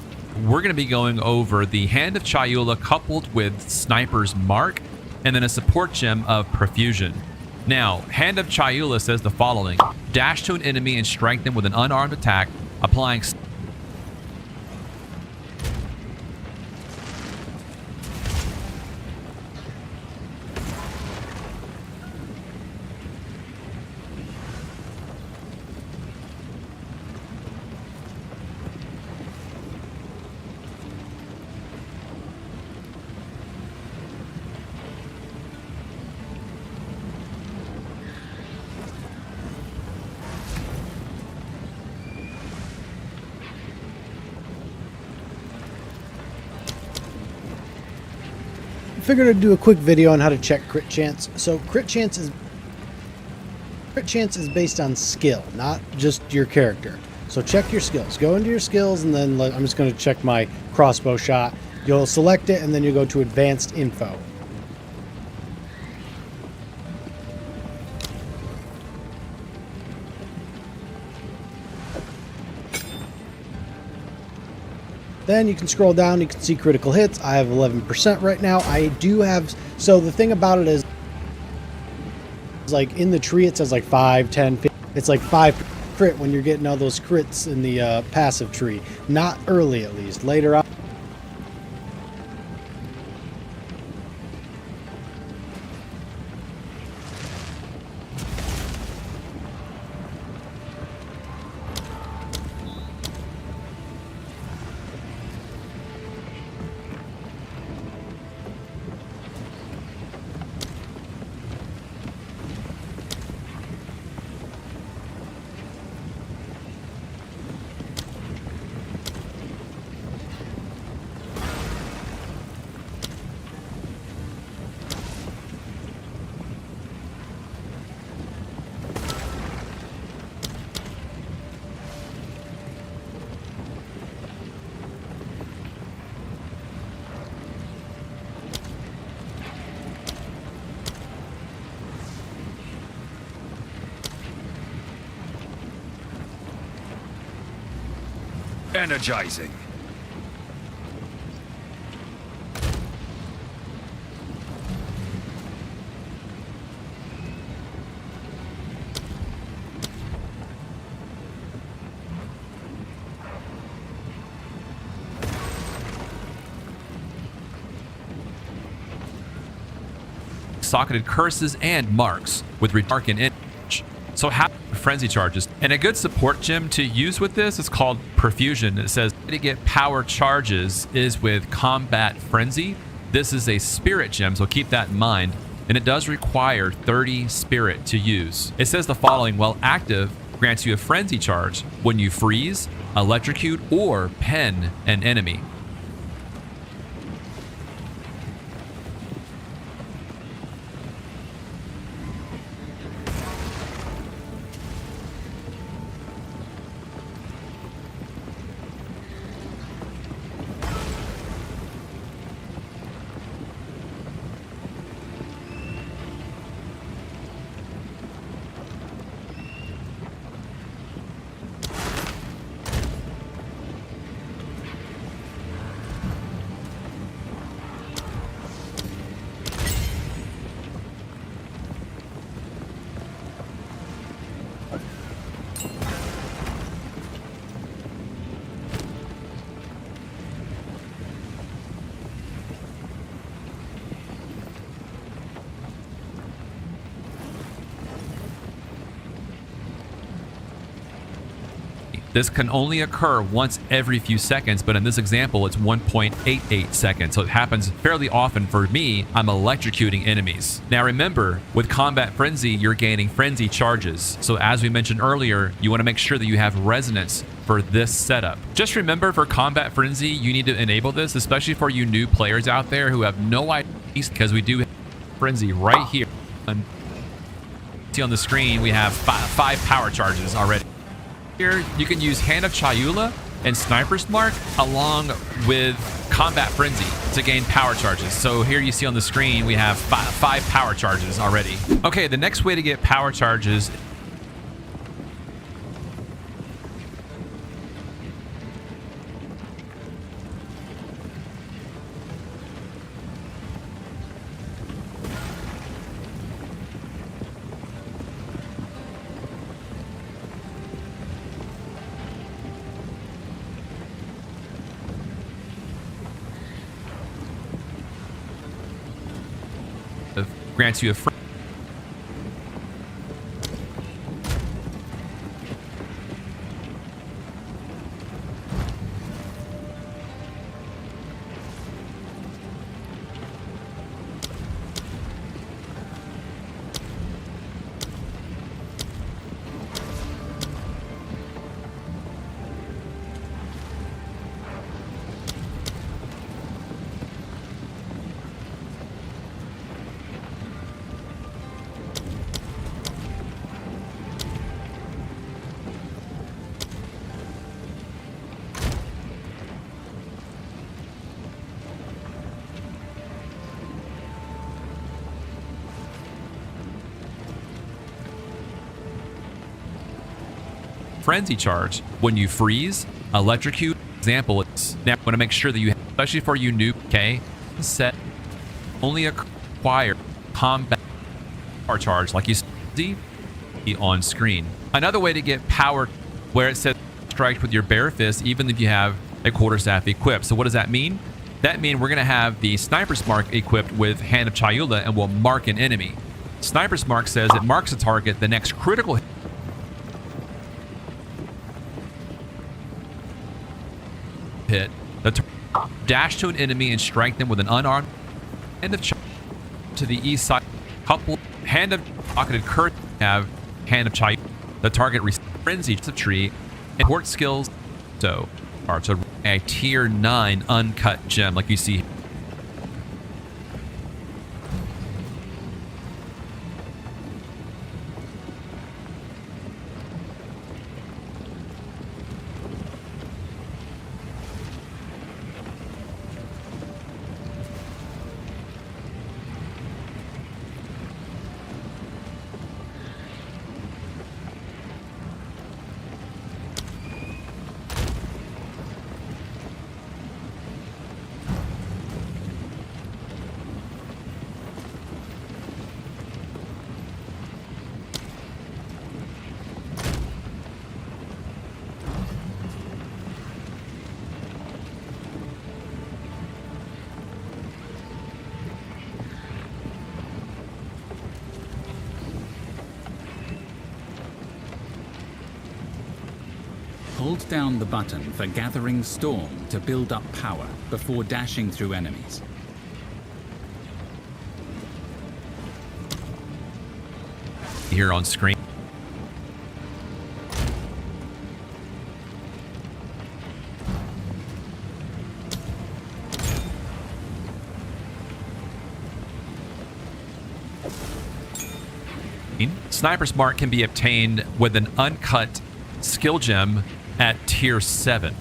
Speaker 10: we're going to be going over the Hand of Chayula coupled with Sniper's Mark, and then a support gem of Profusion. Now, Hand of Chayula says the following: dash to an enemy and strike them with an unarmed attack, applying
Speaker 11: Figured I'd do a quick video on how to check crit chance. So crit chance is based on skill, not just your character. So check your skills. Go into your skills, and then I'm just going to check my crossbow shot. You'll select it, and then you go to advanced info. Then you can scroll down, you can see critical hits. I have 11% right now. I do have, so the thing about it is, like in the tree it says like 5, 10, 15. It's like 5 crit when you're getting all those crits in the passive tree. Not early, at least. Later on.
Speaker 4: Energizing.
Speaker 10: socketed curses and marks with redark and image. So how frenzy charges, and a good support gem to use with this is called Profusion. It says to get power charges is with combat frenzy. This is a spirit gem, so keep that in mind, and it does require 30 spirit to use. It says the following: while active, grants you a frenzy charge when you freeze, electrocute, or pen an enemy. This can only occur once every few seconds, but in this example, it's 1.88 seconds. So it happens fairly often. For me, I'm electrocuting enemies. Now remember, with Combat Frenzy, you're gaining frenzy charges. So as we mentioned earlier, you want to make sure that you have resonance for this setup. Just remember, for Combat Frenzy, you need to enable this, especially for you new players out there who have no idea, because we do have Frenzy right here. And see on the screen, we have five power charges already. Here, you can use Hand of Chayula and Sniper's Mark along with Combat Frenzy to gain power charges. So here you see on the screen, we have five power charges already. Okay, the next way to get power charges grants you a free frenzy charge. When you freeze, electrocute, example, it's now want to make sure that you, especially for you noob, okay, set only acquire combat power charge like you see on screen. Another way to get power where it says strike with your bare fist, even if you have a quarterstaff equipped. So what does that mean? That means we're going to have the Sniper's Mark equipped with Hand of Chayula and will mark an enemy. Sniper's Mark says it marks a target, the next critical hit, dash to an enemy and strike them with an unarmed Hand of Chayula to the east side. Couple Hand of Pocketed Curse have Hand of Chayula. The target receives Frenzy of Tree and port skills. So a tier 9 uncut gem like you see.
Speaker 12: Hold down the button for Gathering Storm to build up power before dashing through enemies.
Speaker 10: Here on screen. Sniper's Mark can be obtained with an uncut skill gem at tier 7.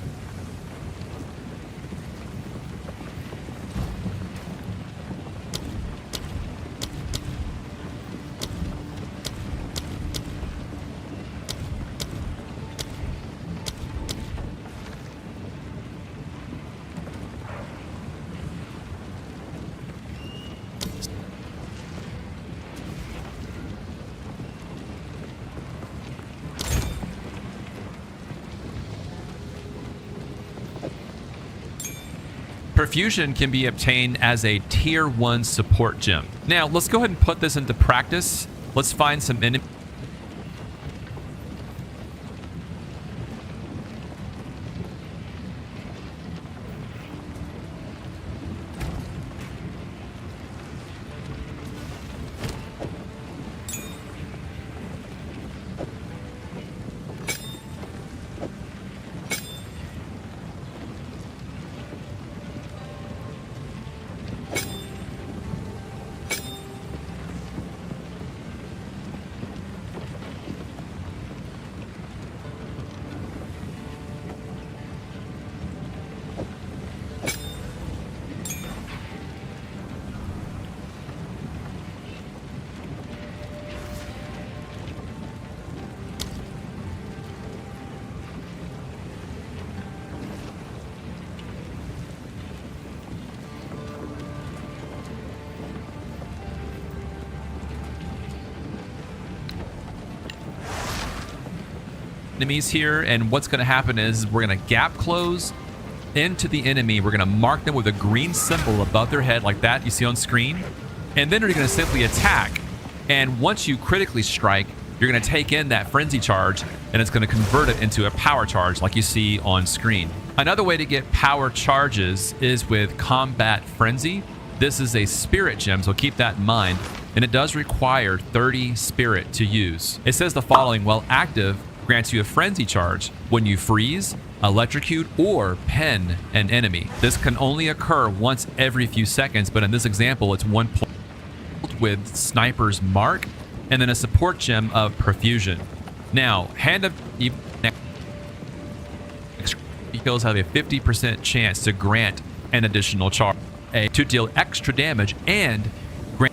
Speaker 10: Perfusion can be obtained as a tier 1 support gem. Now, let's go ahead and put this into practice. Let's find some enemies. Enemies here, and what's going to happen is we're going to gap close into the enemy. We're going to mark them with a green symbol above their head like that you see on screen. And then you're going to simply attack. And once you critically strike, you're going to take in that frenzy charge, and it's going to convert it into a power charge like you see on screen. Another way to get power charges is with Combat Frenzy. This is a spirit gem, so keep that in mind. And it does require 30 spirit to use. It says the following: while active, grants you a frenzy charge when you freeze, electrocute, or pen an enemy. This can only occur once every few seconds, but in this example, it's one point with Sniper's Mark, and then a support gem of Profusion. Now, Hand of kills have a 50% chance to grant an additional charge, to deal extra damage and grant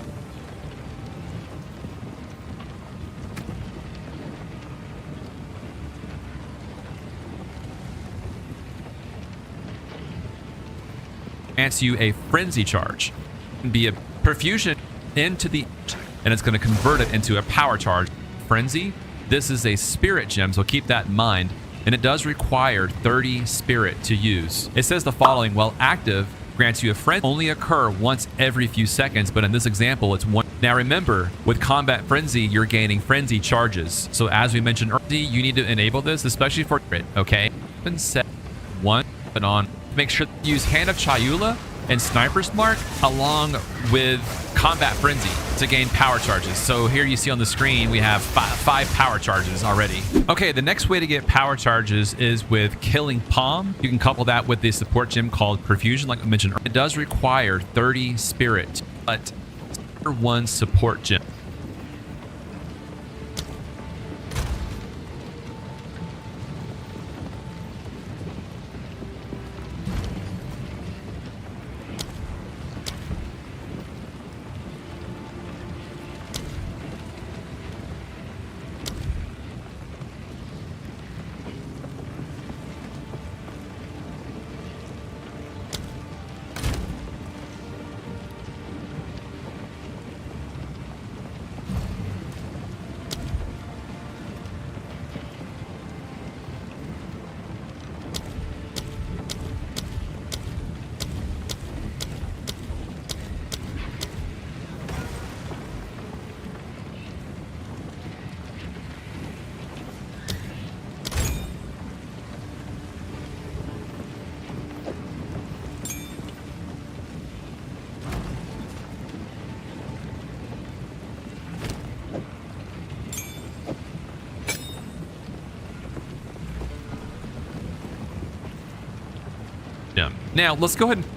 Speaker 10: grants you a frenzy charge. It can be a Profusion into the, and it's going to convert it into a power charge. Frenzy, this is a spirit gem, so keep that in mind, and it does require 30 spirit to use. It says the following: while active, grants you a frenzy, only occur once every few seconds, but in this example, it's one. Now remember, with Combat Frenzy, you're gaining frenzy charges. So as we mentioned earlier, you need to enable this, especially for it, okay? And set one, but on. Make sure to use Hand of Chayula and Sniper's Mark along with Combat Frenzy to gain power charges. So here you see on the screen, we have five power charges already. Okay, the next way to get power charges is with Killing Palm. You can couple that with the support gem called Profusion, like I mentioned earlier. It does require 30 spirit, but one support gem. Now, let's go ahead and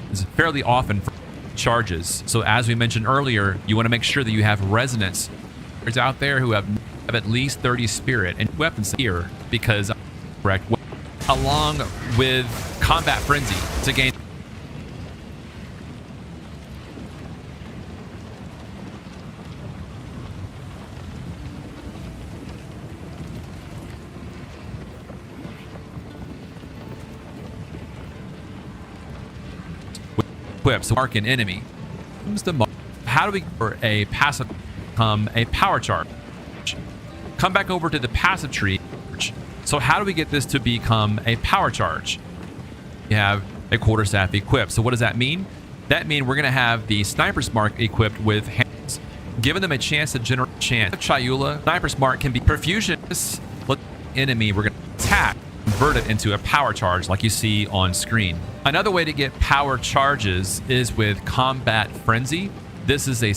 Speaker 10: it's fairly often for charges. So as we mentioned earlier, you want to make sure that you have resonance. There's out there who have at least 30 spirit and weapons here because correct along with Combat Frenzy to gain equips, mark an enemy. How do we for a passive become a power charge? Come back over to the passive tree. So how do we get this to become a power charge? You have a quarterstaff equipped. So what does that mean? That means we're going to have the Sniper's Mark equipped with hands, giving them a chance to generate chance. Chayula, Sniper's Mark can be Profusion. This enemy we're going to attack, convert it into a power charge like you see on screen. Another way to get power charges is with Combat Frenzy. This is a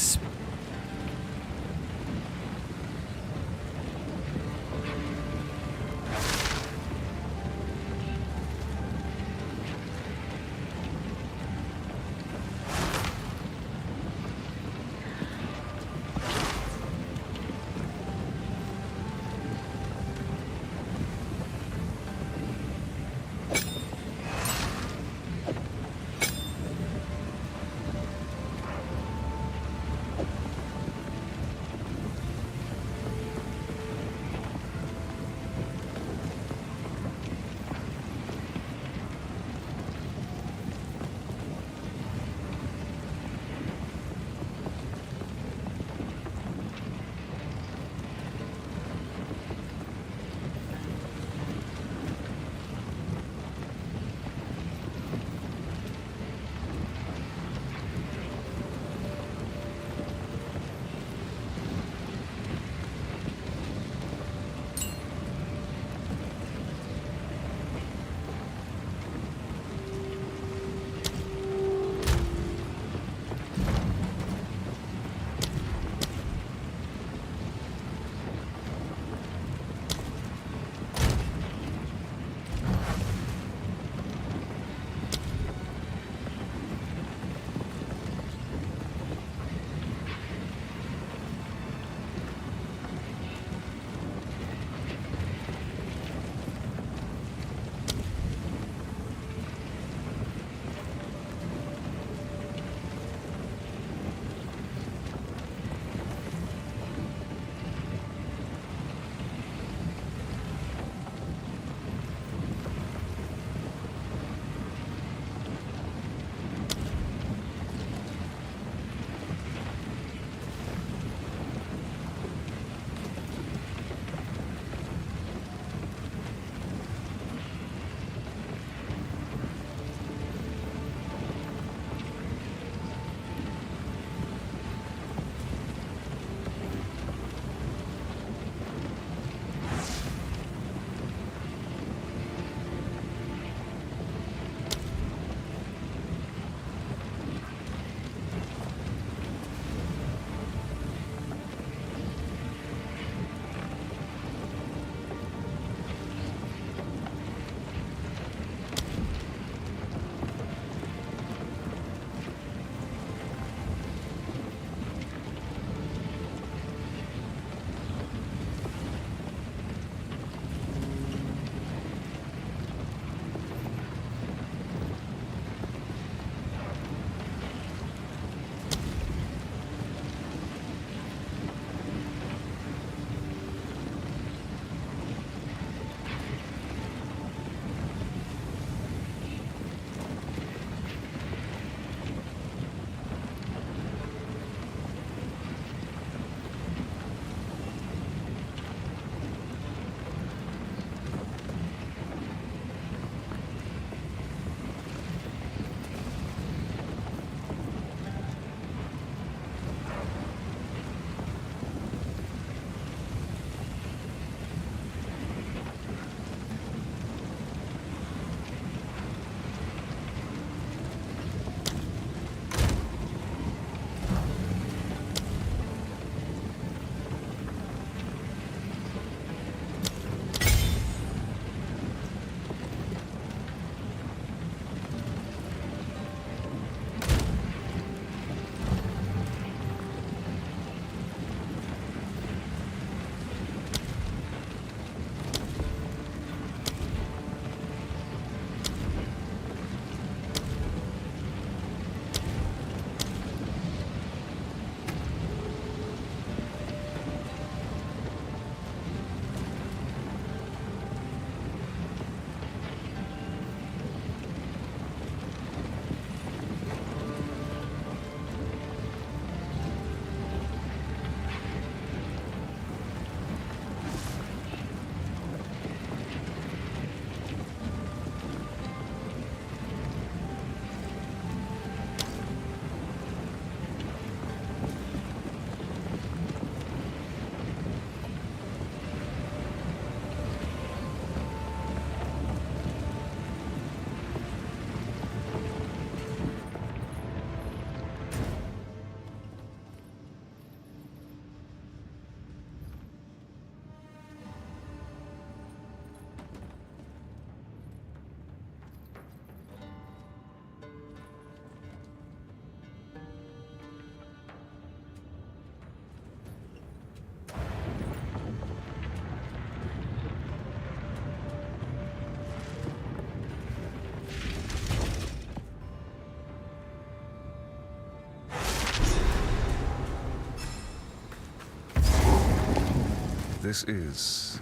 Speaker 4: This is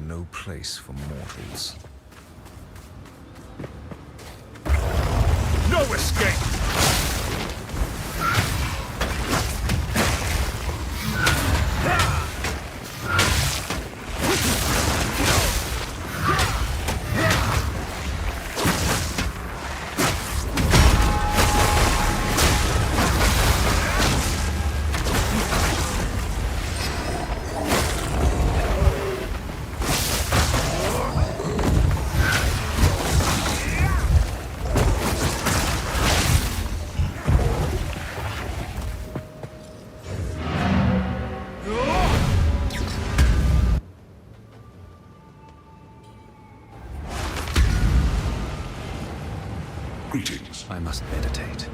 Speaker 4: no place for mortals.
Speaker 7: No escape!
Speaker 4: Greetings. I must meditate.